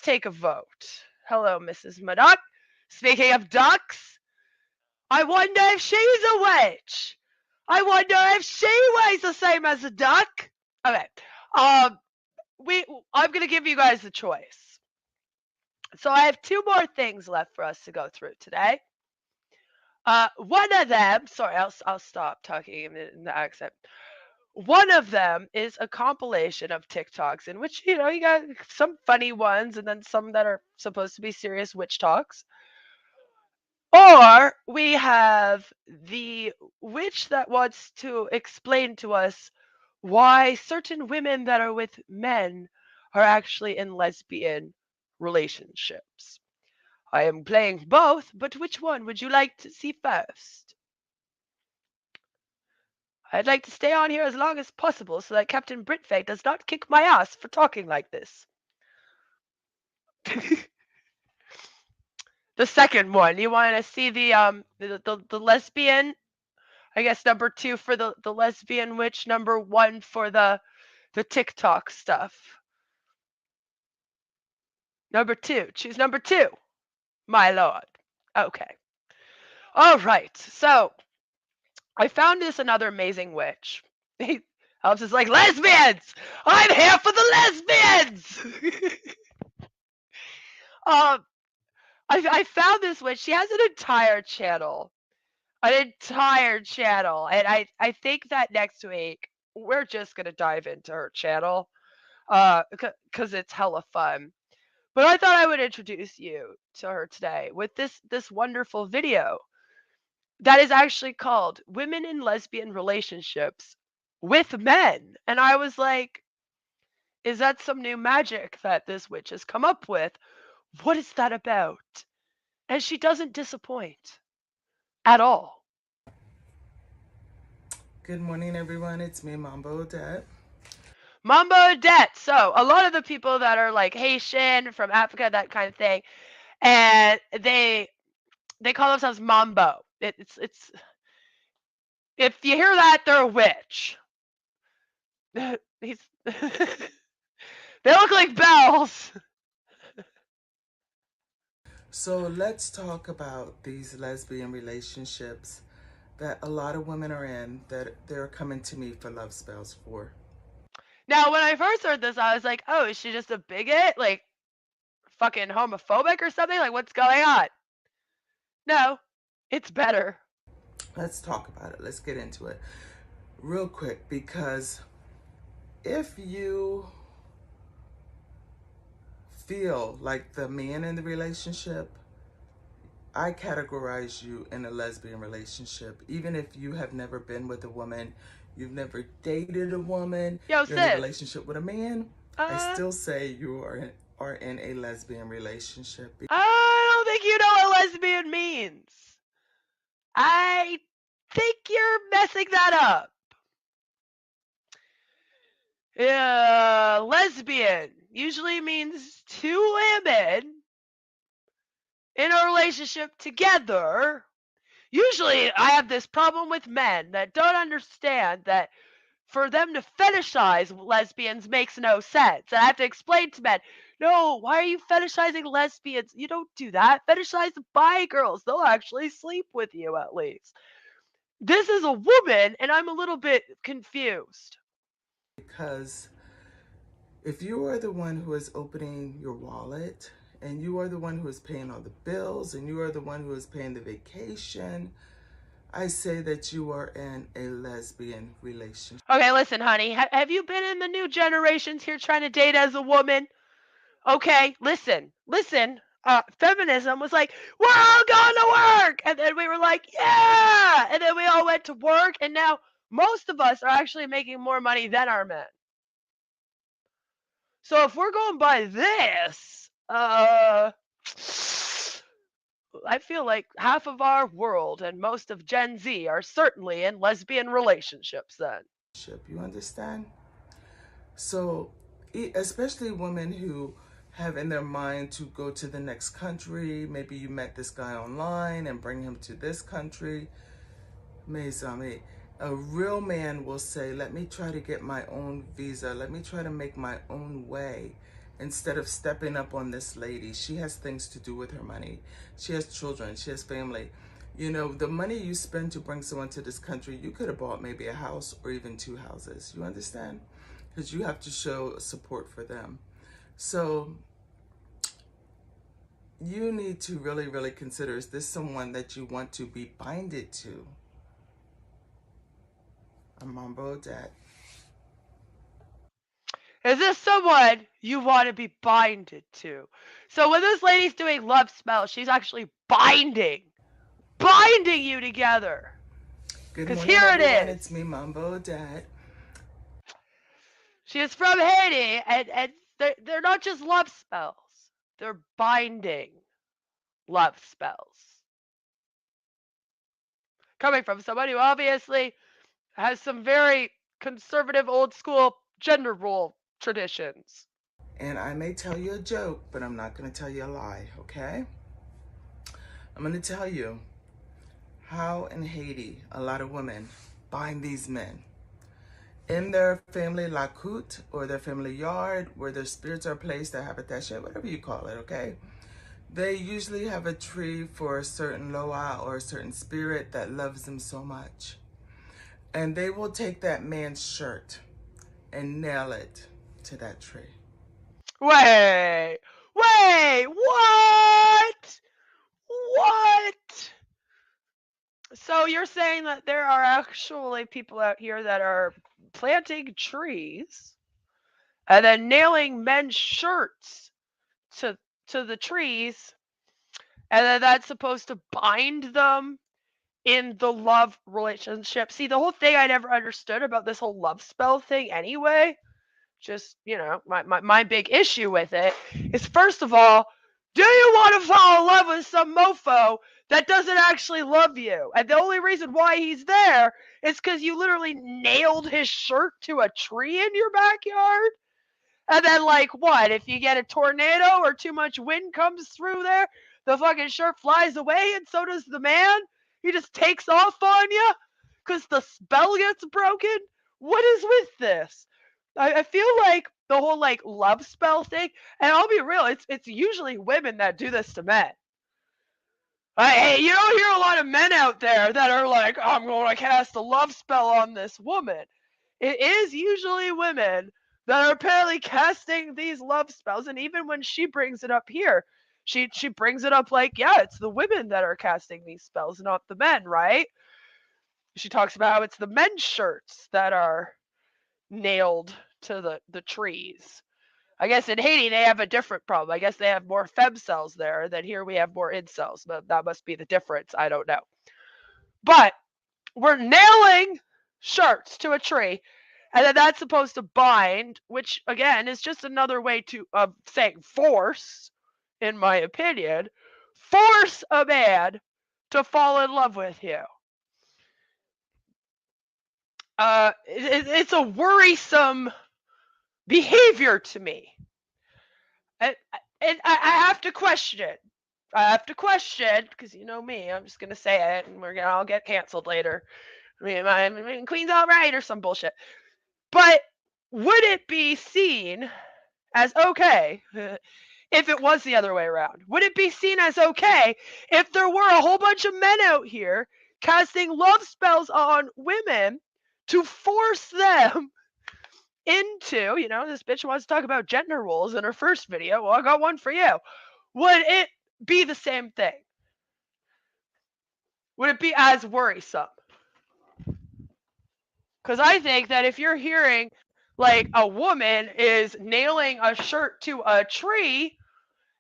J: take a vote. Hello, Mrs. Madoc. Speaking of ducks, I wonder if she's a witch. I wonder if she weighs the same as a duck. Okay. I'm gonna give you guys a choice. So I have two more things left for us to go through today. One of them, sorry, I'll stop talking in the accent. One of them is a compilation of TikToks in which, you got some funny ones and then some that are supposed to be serious witch talks. Or we have the witch that wants to explain to us why certain women that are with men are actually in lesbian relationships. I am playing both, but which one would you like to see first? I'd like to stay on here as long as possible so that Captain Britfay does not kick my ass for talking like this. The second one, you want to see the lesbian? I guess number 2 for the lesbian witch, number 1 for the TikTok stuff. Number 2, choose number 2, my lord. Okay. All right. So I found this another amazing witch. Elves is like, lesbians! I'm here for the lesbians! I found this witch. She has an entire channel. And I think that next week we're just gonna dive into her channel. Because it's hella fun. But I thought I would introduce you to her today with this wonderful video that is actually called Women in Lesbian Relationships with Men. And I was like, is that some new magic that this witch has come up with? What is that about? And she doesn't disappoint at all.
G: Good morning, everyone. It's me, Mambo Odette.
J: Mambo Odette. So a lot of the people that are like Haitian, from Africa, that kind of thing, and they call themselves Mambo. It's if you hear that, they're a witch. They look like bells.
G: So let's talk about these lesbian relationships that a lot of women are in that they're coming to me for love spells for.
J: Now, when I first heard this, I was like, oh, is she just a bigot? Like, fucking homophobic or something? Like, what's going on? No, it's better.
G: Let's talk about it. Let's get into it real quick, because if you feel like the man in the relationship, I categorize you in a lesbian relationship. Even if you have never been with a woman, you've never dated a woman, you're in a relationship with a man, I still say you are in a lesbian relationship.
J: I don't think you know what lesbian means. I think you're messing that up. Yeah, lesbian usually means two women in a relationship together. Usually I have this problem with men that don't understand that for them to fetishize lesbians makes no sense. And I have to explain to men, no, why are you fetishizing lesbians? You don't do that. Fetishize bi girls. They'll actually sleep with you at least. This is a woman, and I'm a little bit confused.
G: Because if you are the one who is opening your wallet, and you are the one who is paying all the bills, and you are the one who is paying the vacation, I say that you are in a lesbian relationship.
J: Okay, listen, honey. Have you been in the new generations here trying to date as a woman? Okay, listen. Feminism was like, we're all going to work. And then we were like, yeah. And then we all went to work. And now most of us are actually making more money than our men. So if we're going by this, I feel like half of our world and most of Gen Z are certainly in lesbian relationships then.
G: You understand? So, especially women who have in their mind to go to the next country. Maybe you met this guy online and bring him to this country. Mes amis, a real man will say, let me try to get my own visa. Let me try to make my own way. Instead of stepping up on this lady. She has things to do with her money. She has children. She has family. You know, the money you spend to bring someone to this country, you could have bought maybe a house or even 2 houses. You understand? Because you have to show support for them. So you need to really, really consider, is this someone that you want to be binded to? I'm on Bodat.
J: Is this someone you want to be binded to? So when this lady's doing love spells, she's actually binding you together.
G: Good
J: Because
G: morning,
J: here it
G: everyone.
J: is.
G: It's me, Mambo Dad.
J: She is from Haiti, and they're not just love spells. They're binding love spells. Coming from someone who obviously has some very conservative, old school gender role traditions.
G: And I may tell you a joke, but I'm not going to tell you a lie, okay? I'm going to tell you how in Haiti a lot of women bind these men. In their family lakut, or their family yard, where their spirits are placed, their habitation, whatever you call it, okay? They usually have a tree for a certain loa or a certain spirit that loves them so much. And they will take that man's shirt and nail it to that tree.
J: Wait, what? What? So you're saying that there are actually people out here that are planting trees and then nailing men's shirts to the trees, and then that's supposed to bind them in the love relationship. See, the whole thing I never understood about this whole love spell thing anyway, just, my big issue with it is, first of all, do you want to fall in love with some mofo that doesn't actually love you? And the only reason why he's there is because you literally nailed his shirt to a tree in your backyard? And then, like, what? If you get a tornado or too much wind comes through there, the fucking shirt flies away, and so does the man? He just takes off on you because the spell gets broken? What is with this? I feel like the whole, like, love spell thing, and I'll be real, it's usually women that do this to men. Hey, you don't hear a lot of men out there that are like, I'm going to cast a love spell on this woman. It is usually women that are apparently casting these love spells, and even when she brings it up here, she brings it up like, yeah, it's the women that are casting these spells, not the men, right? She talks about how it's the men's shirts that are nailed to the trees. I guess in Haiti they have a different problem. I guess they have more fem cells there than here we have more incels, but that must be the difference. I don't know. But we're nailing shirts to a tree, and then that's supposed to bind, which again is just another way to saying force, in my opinion, force a man to fall in love with you. It's a worrisome behavior to me, and I have to question it. I have to question, because you know me, I'm just gonna say it, and we're gonna all get canceled later. I mean, Queen's all right or some bullshit. But would it be seen as okay if it was the other way around? Would it be seen as okay if there were a whole bunch of men out here casting love spells on women to force them into, this bitch wants to talk about gender roles in her first video. Well, I got one for you. Would it be the same thing? Would it be as worrisome? Because I think that if you're hearing, like, a woman is nailing a shirt to a tree,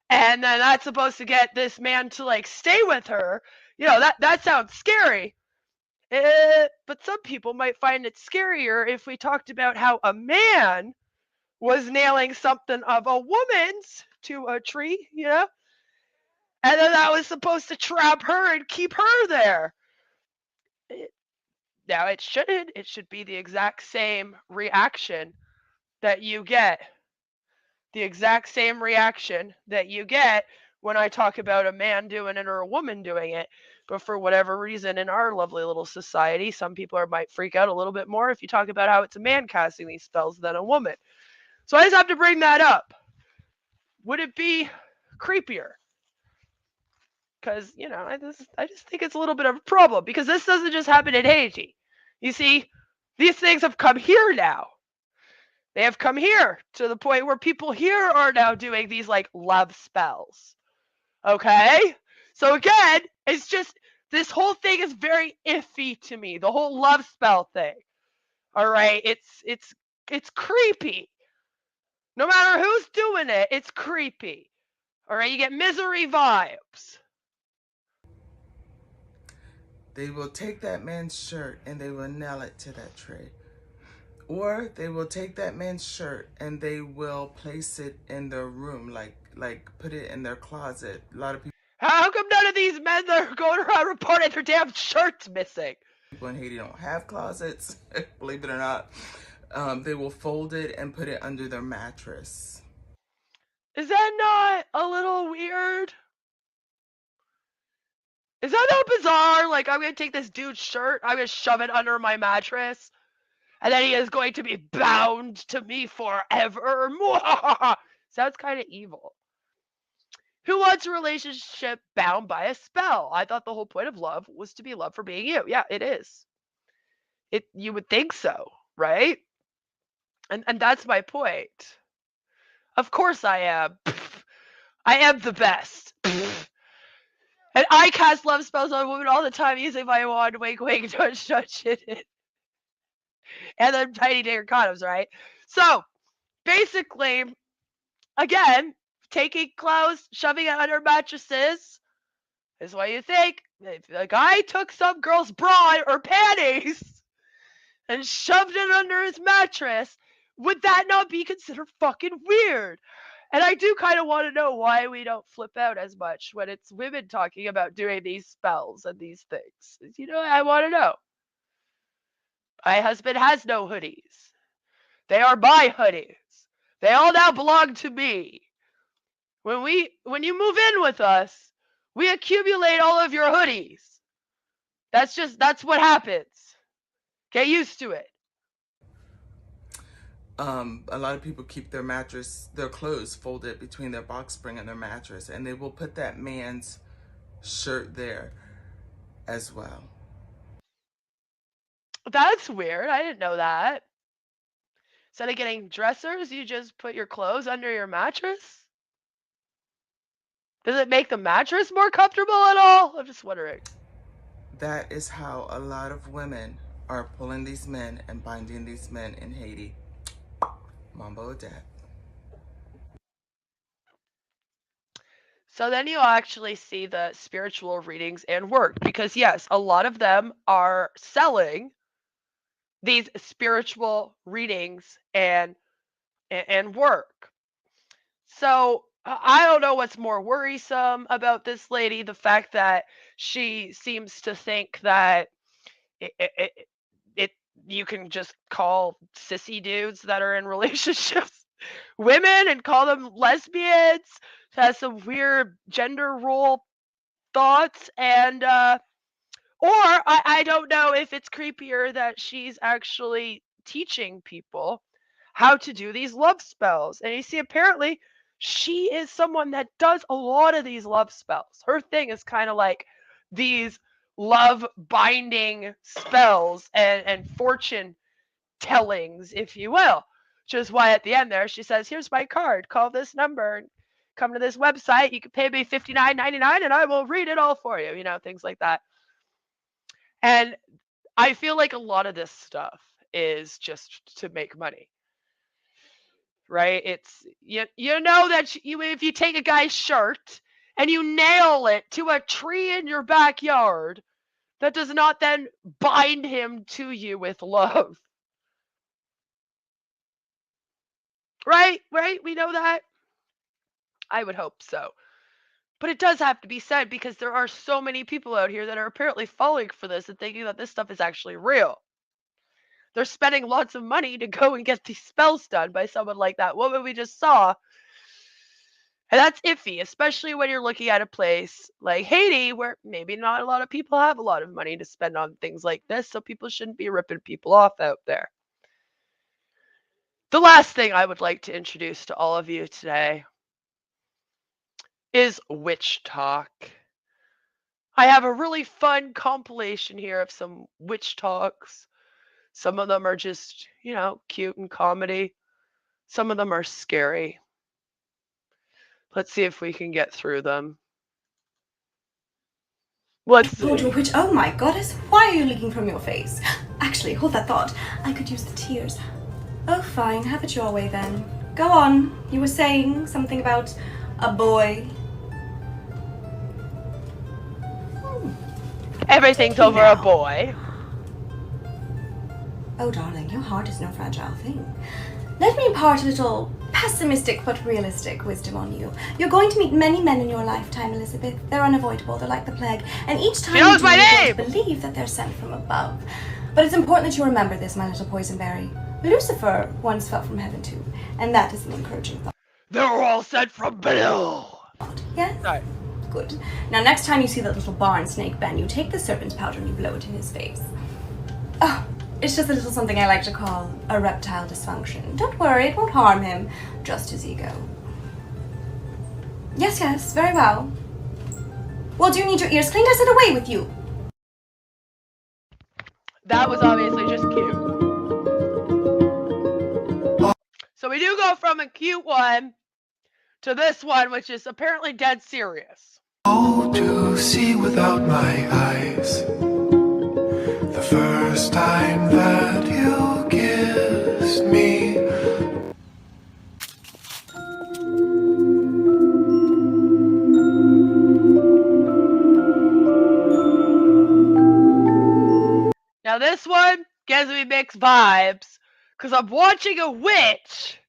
J: and then that's supposed to get this man to, like, stay with her, that sounds scary. But some people might find it scarier if we talked about how a man was nailing something of a woman's to a tree, and then that was supposed to trap her and keep her there. Now, it should be the exact same reaction that you get. The exact same reaction that you get when I talk about a man doing it or a woman doing it. But for whatever reason in our lovely little society, some people might freak out a little bit more if you talk about how it's a man casting these spells than a woman. So I just have to bring that up. Would it be creepier? Because, I just think it's a little bit of a problem, because this doesn't just happen in Haiti. You see, these things have come here now. They have come here to the point where people here are now doing these, like, love spells. Okay? So again, it's just this whole thing is very iffy to me. The whole love spell thing. All right? It's creepy. No matter who's doing it, it's creepy. All right? You get misery vibes.
G: They will take that man's shirt and they will nail it to that tray. Or they will take that man's shirt and they will place it in their room, like put it in their closet. A lot of
J: How come none of these men that are going around reporting their damn shirts missing?
G: people in Haiti don't have closets, believe it or not. They will fold it and put it under their mattress.
J: Is that not a little weird? Is that not bizarre? Like, I'm going to take this dude's shirt, I'm going to shove it under my mattress, and then he is going to be bound to me forever. Sounds kind of evil. Who wants a relationship bound by a spell? I thought the whole point of love was to be loved for being you. Yeah, it is. You would think so, right? And that's my point. Of course I am. I am the best. And I cast love spells on women all the time using my wand, wink, wink, touch, touch, it. And then tiny digger condoms, right? So, basically, again, taking clothes, shoving it under mattresses is what you think. If a guy took some girl's bra or panties and shoved it under his mattress, would that not be considered fucking weird? And I do kind of want to know why we don't flip out as much when it's women talking about doing these spells and these things. You know, I want to know. My husband has no hoodies. They are my hoodies. They all now belong to me. When you move in with us, we accumulate all of your hoodies. That's what happens. Get used to it.
G: A lot of people keep their clothes folded between their box spring and their mattress, and they will put that man's shirt there as well.
J: That's weird. I didn't know that. Instead of getting dressers, you just put your clothes under your mattress? Does it make the mattress more comfortable at all? I'm just wondering.
G: That is how a lot of women are pulling these men and binding these men in Haiti. Mambo Dad.
J: So then you'll actually see the spiritual readings and work, because yes, a lot of them are selling these spiritual readings and work. So I don't know what's more worrisome about this lady, the fact that she seems to think that it, it, it, it you can just call sissy dudes that are in relationships women and call them lesbians, has some weird gender role thoughts, and or I don't know if it's creepier that she's actually teaching people how to do these love spells. And you see, apparently, she is someone that does a lot of these love spells. Her thing is kind of like these love binding spells and fortune tellings, if you will. Which is why at the end there she says, "Here's my card. Call this number and come to this website. You can pay me $59.99 and I will read it all for you." You know, things like that. And I feel like a lot of this stuff is just to make money, right? It's you know that if you take a guy's shirt and you nail it to a tree in your backyard, that does not then bind him to you with love. Right? Right? We know that. I would hope so. But it does have to be said, because there are so many people out here that are apparently falling for this and thinking that this stuff is actually real. They're spending lots of money to go and get these spells done by someone like that woman we just saw. And that's iffy, especially when you're looking at a place like Haiti, where maybe not a lot of people have a lot of money to spend on things like this, so people shouldn't be ripping people off out there. The last thing I would like to introduce to all of you today is witch talk. I have a really fun compilation here of some witch talks. Some of them are just, cute and comedy. Some of them are scary. Let's see if we can get through them. Let's
H: Told you
J: see.
H: a witch. Oh my goddess, why are you leaking from your face? Actually, hold that thought. I could use the tears. Oh, fine, have it your way then. Go on. You were saying something about a boy.
J: Everything's
H: Take me
J: over a
H: now.
J: boy.
H: Oh, darling, your heart is no fragile thing. Let me impart a little pessimistic but realistic wisdom on you. You're going to meet many men in your lifetime, Elizabeth. They're unavoidable. They're like the plague. And each time you
J: knows
H: do,
J: my
H: you're going
J: name!
H: to believe that they're sent from above. But it's important that you remember this, my little poisonberry. Lucifer once fell from heaven too, and that is an encouraging thought.
J: They're all sent from below.
H: Yes?
J: Right.
H: Good. Now, next time you see that little barn snake Ben, you take the serpent's powder and you blow it in his face. Oh, it's just a little something I like to call a reptile dysfunction. Don't worry, it won't harm him, just his ego. Yes, yes, very well. Well, do you need your ears cleaned? I said away with you.
J: That was obviously just cute. So we do go from a cute one to this one, which is apparently dead serious.
L: Oh, to see without my eyes. The first time that you kissed me.
J: Now this one gives me mixed vibes because I'm watching a witch,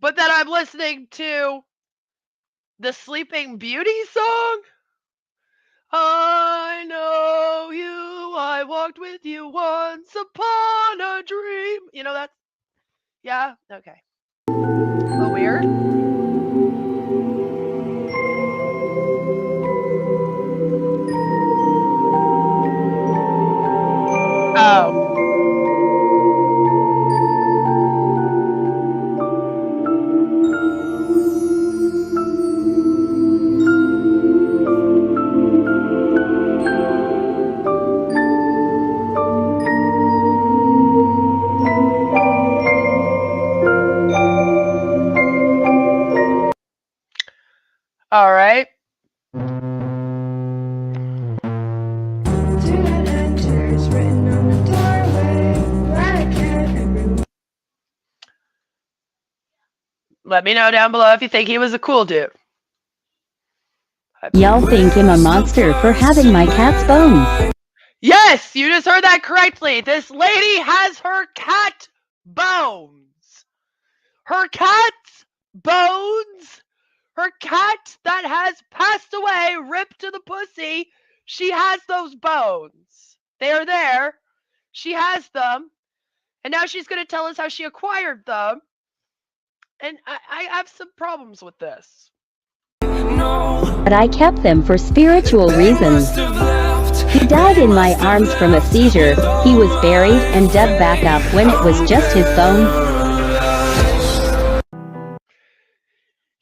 J: but then I'm listening to the Sleeping Beauty song. I know you, I walked with you once upon a dream. You know that? Yeah? Okay. A little weird. Oh. All right. Let me know down below if you think he was a cool dude.
M: Y'all think him a monster for having my cat's bones.
J: Yes, you just heard that correctly. This lady has her cat bones. Her cat's bones. Her cat that has passed away, ripped to the pussy. She has those bones. They are there. She has them. And now she's going to tell us how she acquired them. And I have some problems with this.
M: But I kept them for spiritual reasons. He died in my arms from a seizure. He was buried and dug back up when it was just his bones.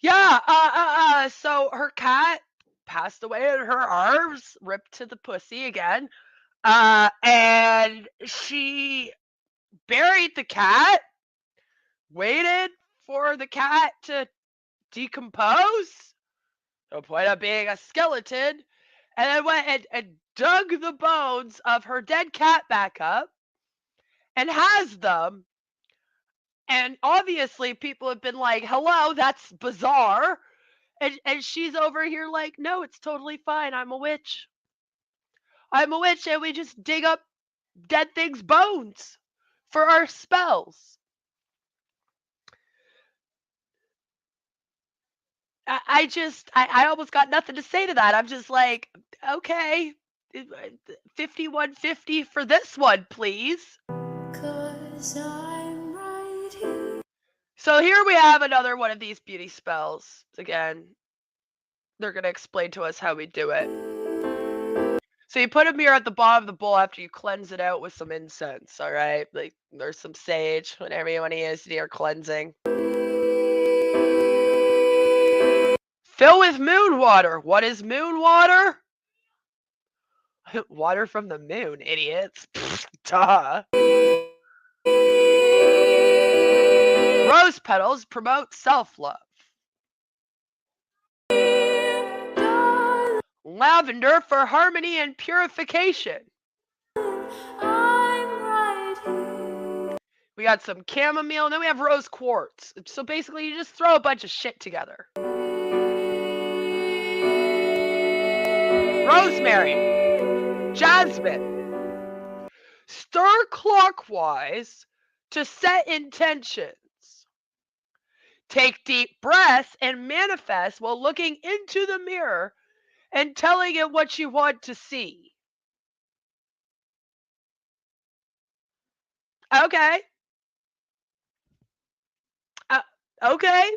J: Yeah, so her cat passed away in her arms, ripped to the pussy again. And she buried the cat, waited for the cat to decompose, to the point of being a skeleton, and then went and dug the bones of her dead cat back up and has them. And obviously people have been like, hello, that's bizarre. And she's over here like, no, it's totally fine. I'm a witch. I'm a witch and we just dig up dead things' bones for our spells. I almost got nothing to say to that. I'm just like, okay, 5150 for this one, please. 'Cause I'm right here. So here we have another one of these beauty spells. Again, they're going to explain to us how we do it. So you put a mirror at the bottom of the bowl after you cleanse it out with some incense, all right? Like there's some sage, whenever you want to use your cleansing. Fill with moon water. What is moon water? Water from the moon, idiots. Duh. Rose petals promote self-love. Lavender for harmony and purification. We got some chamomile, and then we have rose quartz. So basically, you just throw a bunch of shit together. Rosemary, jasmine. Stir clockwise to set intentions. Take deep breaths and manifest while looking into the mirror and telling it what you want to see. Okay. Okay.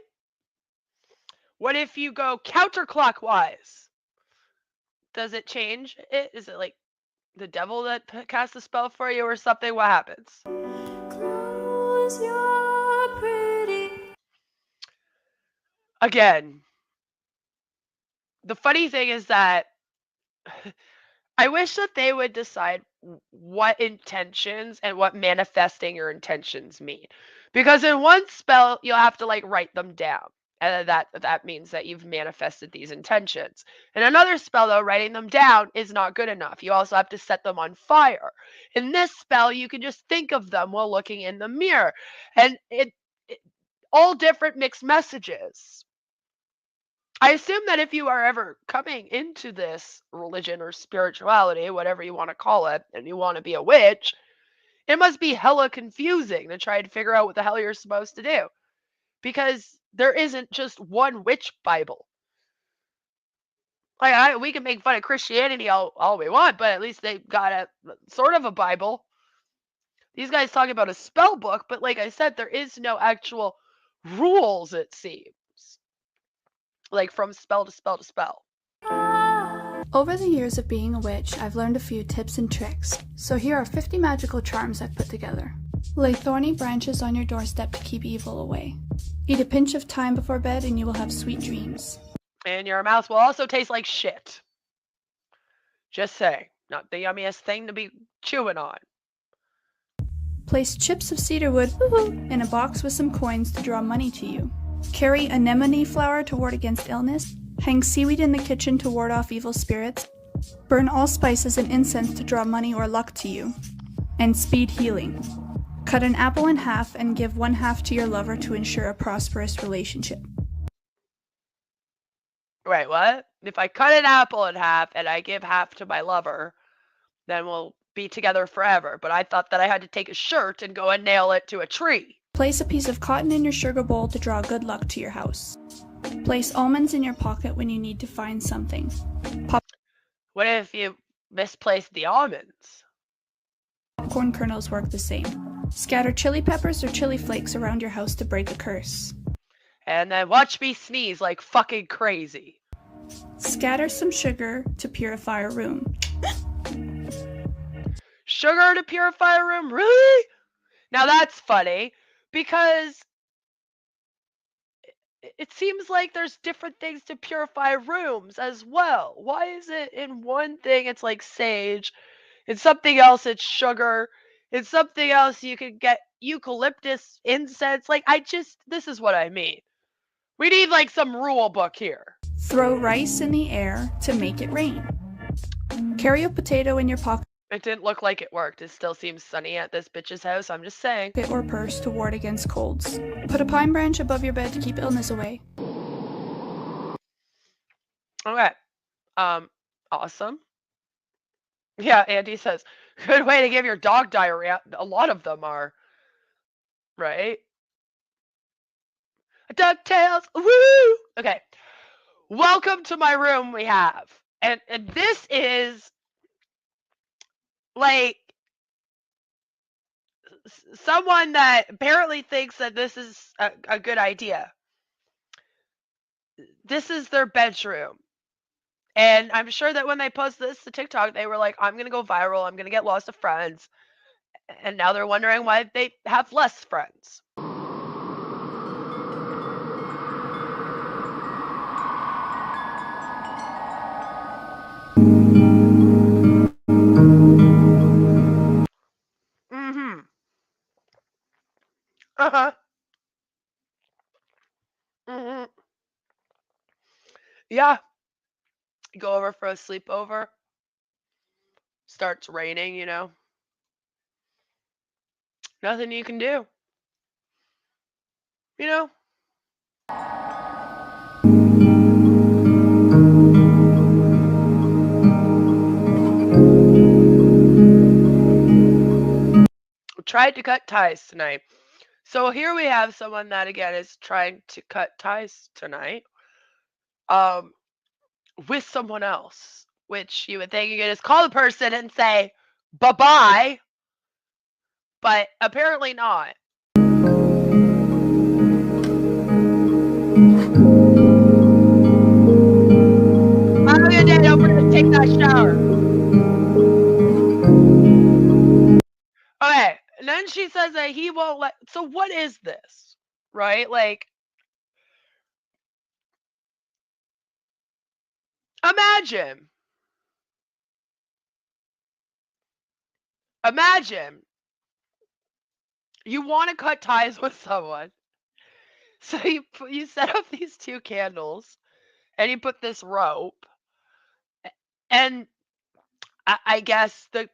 J: What if you go counterclockwise? Does it change it? Is it like the devil that casts the spell for you or something? What happens? Close your pretty. Again, the funny thing is that I wish that they would decide what intentions and what manifesting your intentions mean. Because in one spell, you'll have to like write them down. And that means that you've manifested these intentions. In another spell, though, writing them down is not good enough. You also have to set them on fire. In this spell, you can just think of them while looking in the mirror. And it all different mixed messages. I assume that if you are ever coming into this religion or spirituality, whatever you want to call it, and you want to be a witch, it must be hella confusing to try and figure out what the hell you're supposed to do. Because there isn't just one witch Bible. Like we can make fun of Christianity all we want, but at least they got a sort of a Bible. These guys talk about a spell book, but like I said, there is no actual rules, it seems. Like from spell to spell to spell.
N: Over the years of being a witch, I've learned a few tips and tricks. So here are 50 magical charms I've put together. Lay thorny branches on your doorstep to keep evil away. Eat a pinch of thyme before bed and you will have sweet dreams.
J: And your mouth will also taste like shit. Just saying. Not the yummiest thing to be chewing on.
N: Place chips of cedarwood in a box with some coins to draw money to you. Carry anemone flower to ward against illness. Hang seaweed in the kitchen to ward off evil spirits. Burn all spices and incense to draw money or luck to you. And speed healing. Cut an apple in half and give one half to your lover to ensure a prosperous relationship.
J: Wait, what? If I cut an apple in half and I give half to my lover, then we'll be together forever. But I thought that I had to take a shirt and go and nail it to a tree.
N: Place a piece of cotton in your sugar bowl to draw good luck to your house. Place almonds in your pocket when you need to find something.
J: What if you misplaced the almonds?
N: Popcorn kernels work the same. Scatter chili peppers or chili flakes around your house to break a curse.
J: And then watch me sneeze like fucking crazy.
N: Scatter some sugar to purify a room.
J: Sugar to purify a room? Really? Now that's funny, because it seems like there's different things to purify rooms as well. Why is it in one thing it's like sage, in something else it's sugar, in something else you can get eucalyptus incense? Like, this is what I mean. We need like some rule book here.
N: Throw rice in the air to make it rain. Carry a potato in your pocket.
J: It didn't look like it worked. It still seems sunny at this bitch's house, I'm just saying.
N: Or purse to ward against colds. Put a pine branch above your bed to keep illness away.
J: Okay. Awesome. Yeah, Andy says, good way to give your dog diarrhea. A lot of them are. Right? DuckTales. Woo! Okay. Welcome to my room we have. And this is like someone that apparently thinks that this is a good idea. This is their bedroom. And I'm sure that when they post this to TikTok, they were like, I'm going to go viral. I'm going to get lots of friends. And now they're wondering why they have less friends. Mm-hmm. Uh-huh. Mm-hmm. Yeah. You go over for a sleepover. Starts raining, you know. Nothing you can do. You know. Tried to cut ties tonight. So here we have someone that again is trying to cut ties tonight. With someone else, which you would think you could just call the person and say bye-bye, but apparently not. Have a good day. Don't forget to take that shower. Okay, and then she says that he won't let. So what is this, right? Like, imagine you want to cut ties with someone, so you set up these two candles, and you put this rope, and I guess the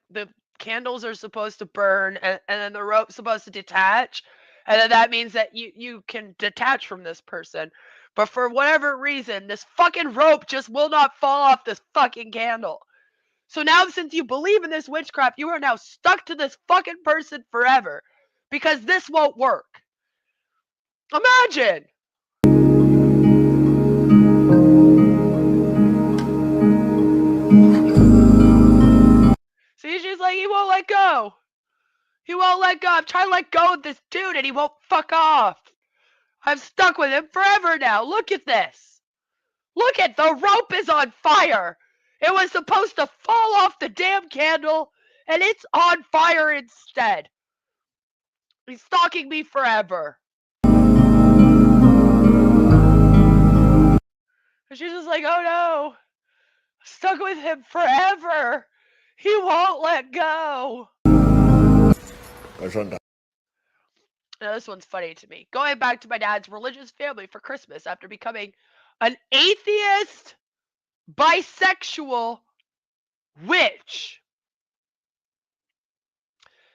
J: candles are supposed to burn, and then the rope's supposed to detach, and then that means that you can detach from this person. But for whatever reason, this fucking rope just will not fall off this fucking candle. So now, since you believe in this witchcraft, you are now stuck to this fucking person forever because this won't work. Imagine. See, she's like, he won't let go. He won't let go. I'm trying to let go of this dude and he won't fuck off. I'm stuck with him forever now. Look at this. Look at the rope is on fire. It was supposed to fall off the damn candle and it's on fire instead. He's stalking me forever. And she's just like, oh no. Stuck with him forever. He won't let go. Now, this one's funny to me. Going back to my dad's religious family for Christmas after becoming an atheist, bisexual witch.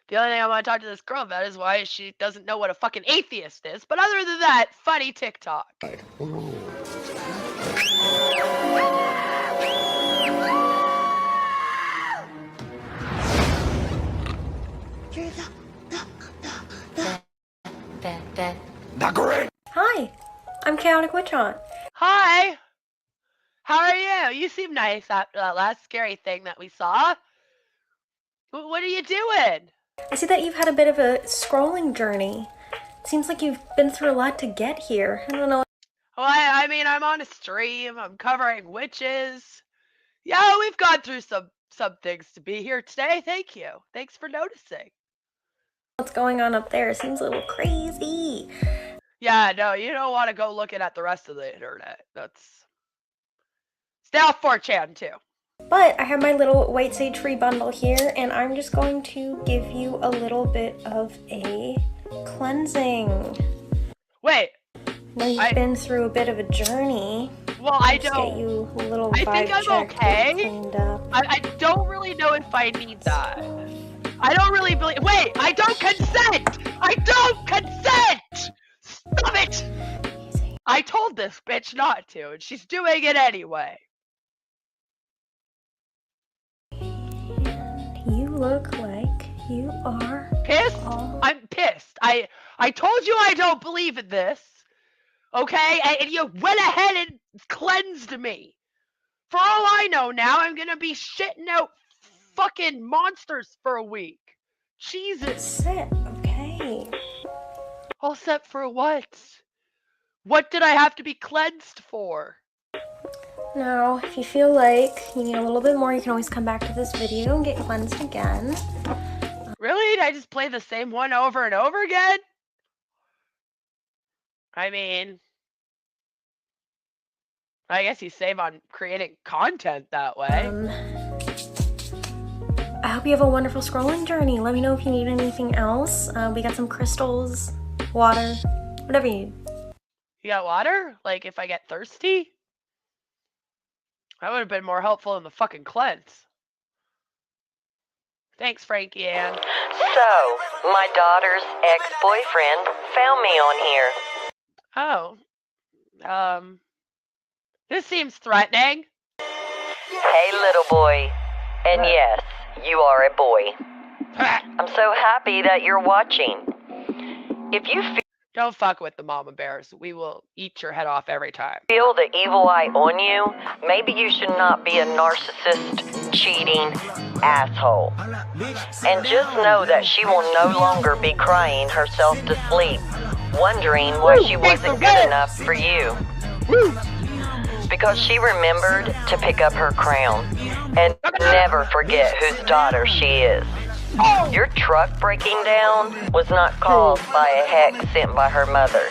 J: The only thing I want to talk to this girl about is why she doesn't know what a fucking atheist is. But other than that, funny TikTok.
O: Hi, I'm Chaotic Witch Aunt.
J: Hi. How are you? You seem nice after that last scary thing that we saw. What are you doing?
O: I see that you've had a bit of a scrolling journey. Seems like you've been through a lot to get here. I don't know.
J: Well, I mean, I'm on a stream. I'm covering witches. Yeah, we've gone through some things to be here today. Thank you. Thanks for noticing.
O: What's going on up there? Seems a little crazy.
J: Yeah, no, you don't want to go looking at the rest of the internet. That's... Stay off 4chan, too.
O: But I have my little white sage free bundle here, and I'm just going to give you a little bit of a cleansing.
J: Wait.
O: Now you've been through a bit of a journey.
J: Well, I don't.
O: Get you a little
J: I
O: vibe
J: think I'm
O: check,
J: okay.
O: Cleaned up.
J: I don't really know if I need that. I don't really believe. Wait, I don't consent! I don't consent! Stop it! I told this bitch not to, and she's doing it anyway.
O: You look like you are
J: pissed. I'm pissed. I told you I don't believe in this. Okay, and you went ahead and cleansed me. For all I know now, I'm gonna be shitting out fucking monsters for a week. Jesus.
O: Set, okay.
J: All set for what? What did I have to be cleansed for?
O: Now, if you feel like you need a little bit more, you can always come back to this video and get cleansed again.
J: Really? Did I just play the same one over and over again? I mean, I guess you save on creating content that way.
O: I hope you have a wonderful scrolling journey. Let me know if you need anything else. We got some crystals, water, whatever you need.
J: You got water? Like if I get thirsty? That would have been more helpful in the fucking cleanse. Thanks, Frankie Ann.
I: So, my daughter's ex-boyfriend found me on here.
J: Oh. This seems threatening.
I: Hey, little boy. And yes, you are a boy. I'm so happy that you're watching. If you
J: Don't fuck with the mama bears. We will eat your head off every time.
I: feel the evil eye on you, maybe you should not be a narcissist, cheating asshole. And just know that she will no longer be crying herself to sleep, wondering why she wasn't good enough for you. Because she remembered to pick up her crown and never forget whose daughter she is. Your truck breaking down was not caused by a hex sent by her mother.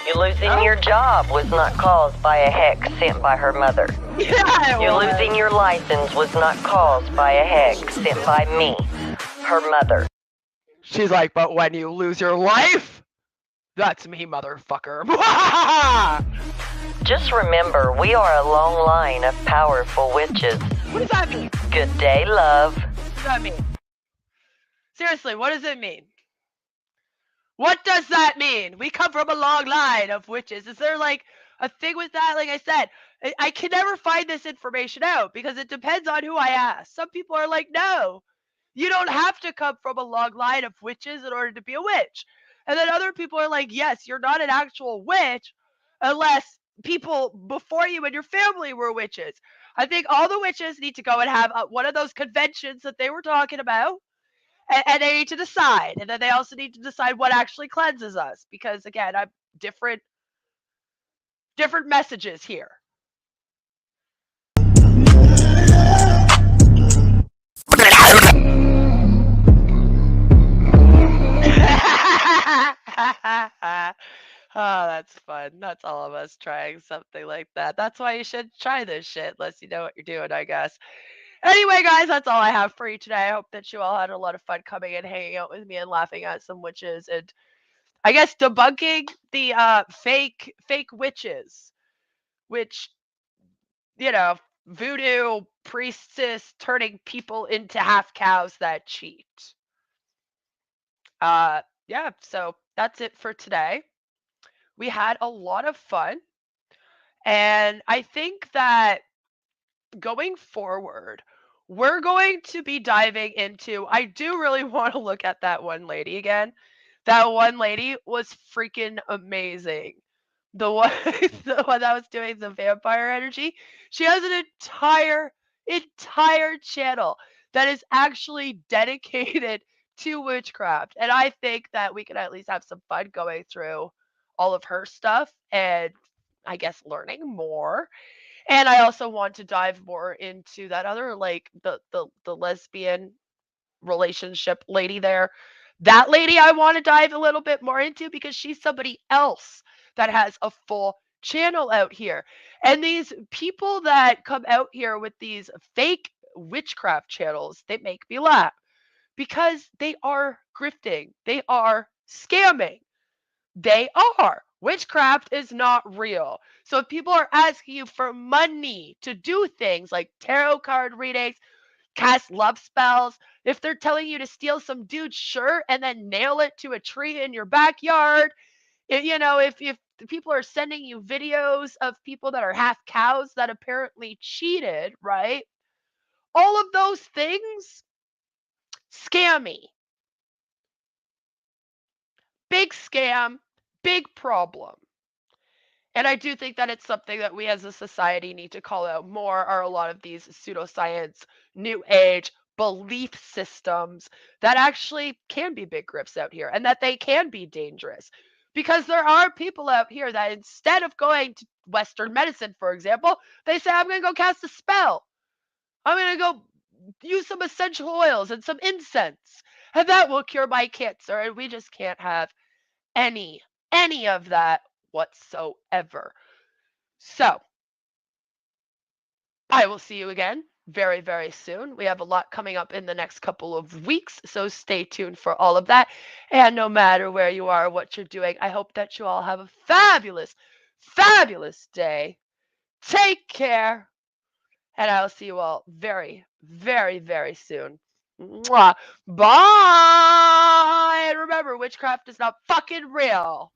I: You losing your job was not caused by a hex sent by her mother. You losing your license was not caused by a hex sent by me, her mother.
J: She's like, but when you lose your life, that's me, motherfucker.
I: Just remember, we are a long line of powerful witches.
J: What does that mean?
I: Good day, love.
J: What does that mean? Seriously, what does it mean? What does that mean? We come from a long line of witches. Is there like a thing with that? Like I said, I can never find this information out because it depends on who I ask. Some people are like, no, you don't have to come from a long line of witches in order to be a witch. And then other people are like, yes, you're not an actual witch unless people before you and your family were witches. I think all the witches need to go and have one of those conventions that they were talking about. And they need to decide. And then they also need to decide what actually cleanses us. Because again, I'm different messages here. Oh, that's fun. That's all of us trying something like that. That's why you should try this shit, unless you know what you're doing, I guess. Anyway, guys, that's all I have for you today. I hope that you all had a lot of fun coming and hanging out with me and laughing at some witches and I guess debunking the fake witches, which, you know, voodoo priestess turning people into half cows that cheat. Yeah, so that's it for today. We had a lot of fun. And I think that going forward, we're going to be diving into. I do really want to look at that one lady again. That one lady was freaking amazing. The one, the one that was doing the vampire energy. She has an entire channel that is actually dedicated to witchcraft, and I think that we can at least have some fun going through all of her stuff and I guess learning more. And I also want to dive more into that other like the lesbian relationship lady there. That lady I want to dive a little bit more into because she's somebody else that has a full channel out here. And these people that come out here with these fake witchcraft channels, they make me laugh because they are grifting. They are scamming. They are. Witchcraft is not real. So if people are asking you for money to do things like tarot card readings, cast love spells, if they're telling you to steal some dude's shirt and then nail it to a tree in your backyard, if people are sending you videos of people that are half cows that apparently cheated, right? All of those things, scammy. Big scam, big problem. And I do think that it's something that we as a society need to call out more are a lot of these pseudoscience, new age belief systems that actually can be big grifts out here and that they can be dangerous. Because there are people out here that instead of going to Western medicine, for example, they say, I'm going to go cast a spell. I'm going to go use some essential oils and some incense, and that will cure my cancer. And we just can't have any of that whatsoever. So, I will see you again very, very soon. We have a lot coming up in the next couple of weeks, so stay tuned for all of that. And no matter where you are, what you're doing, I hope that you all have a fabulous, fabulous day. Take care. And I'll see you all very, very, very soon. Mwah. Bye! And remember, witchcraft is not fucking real.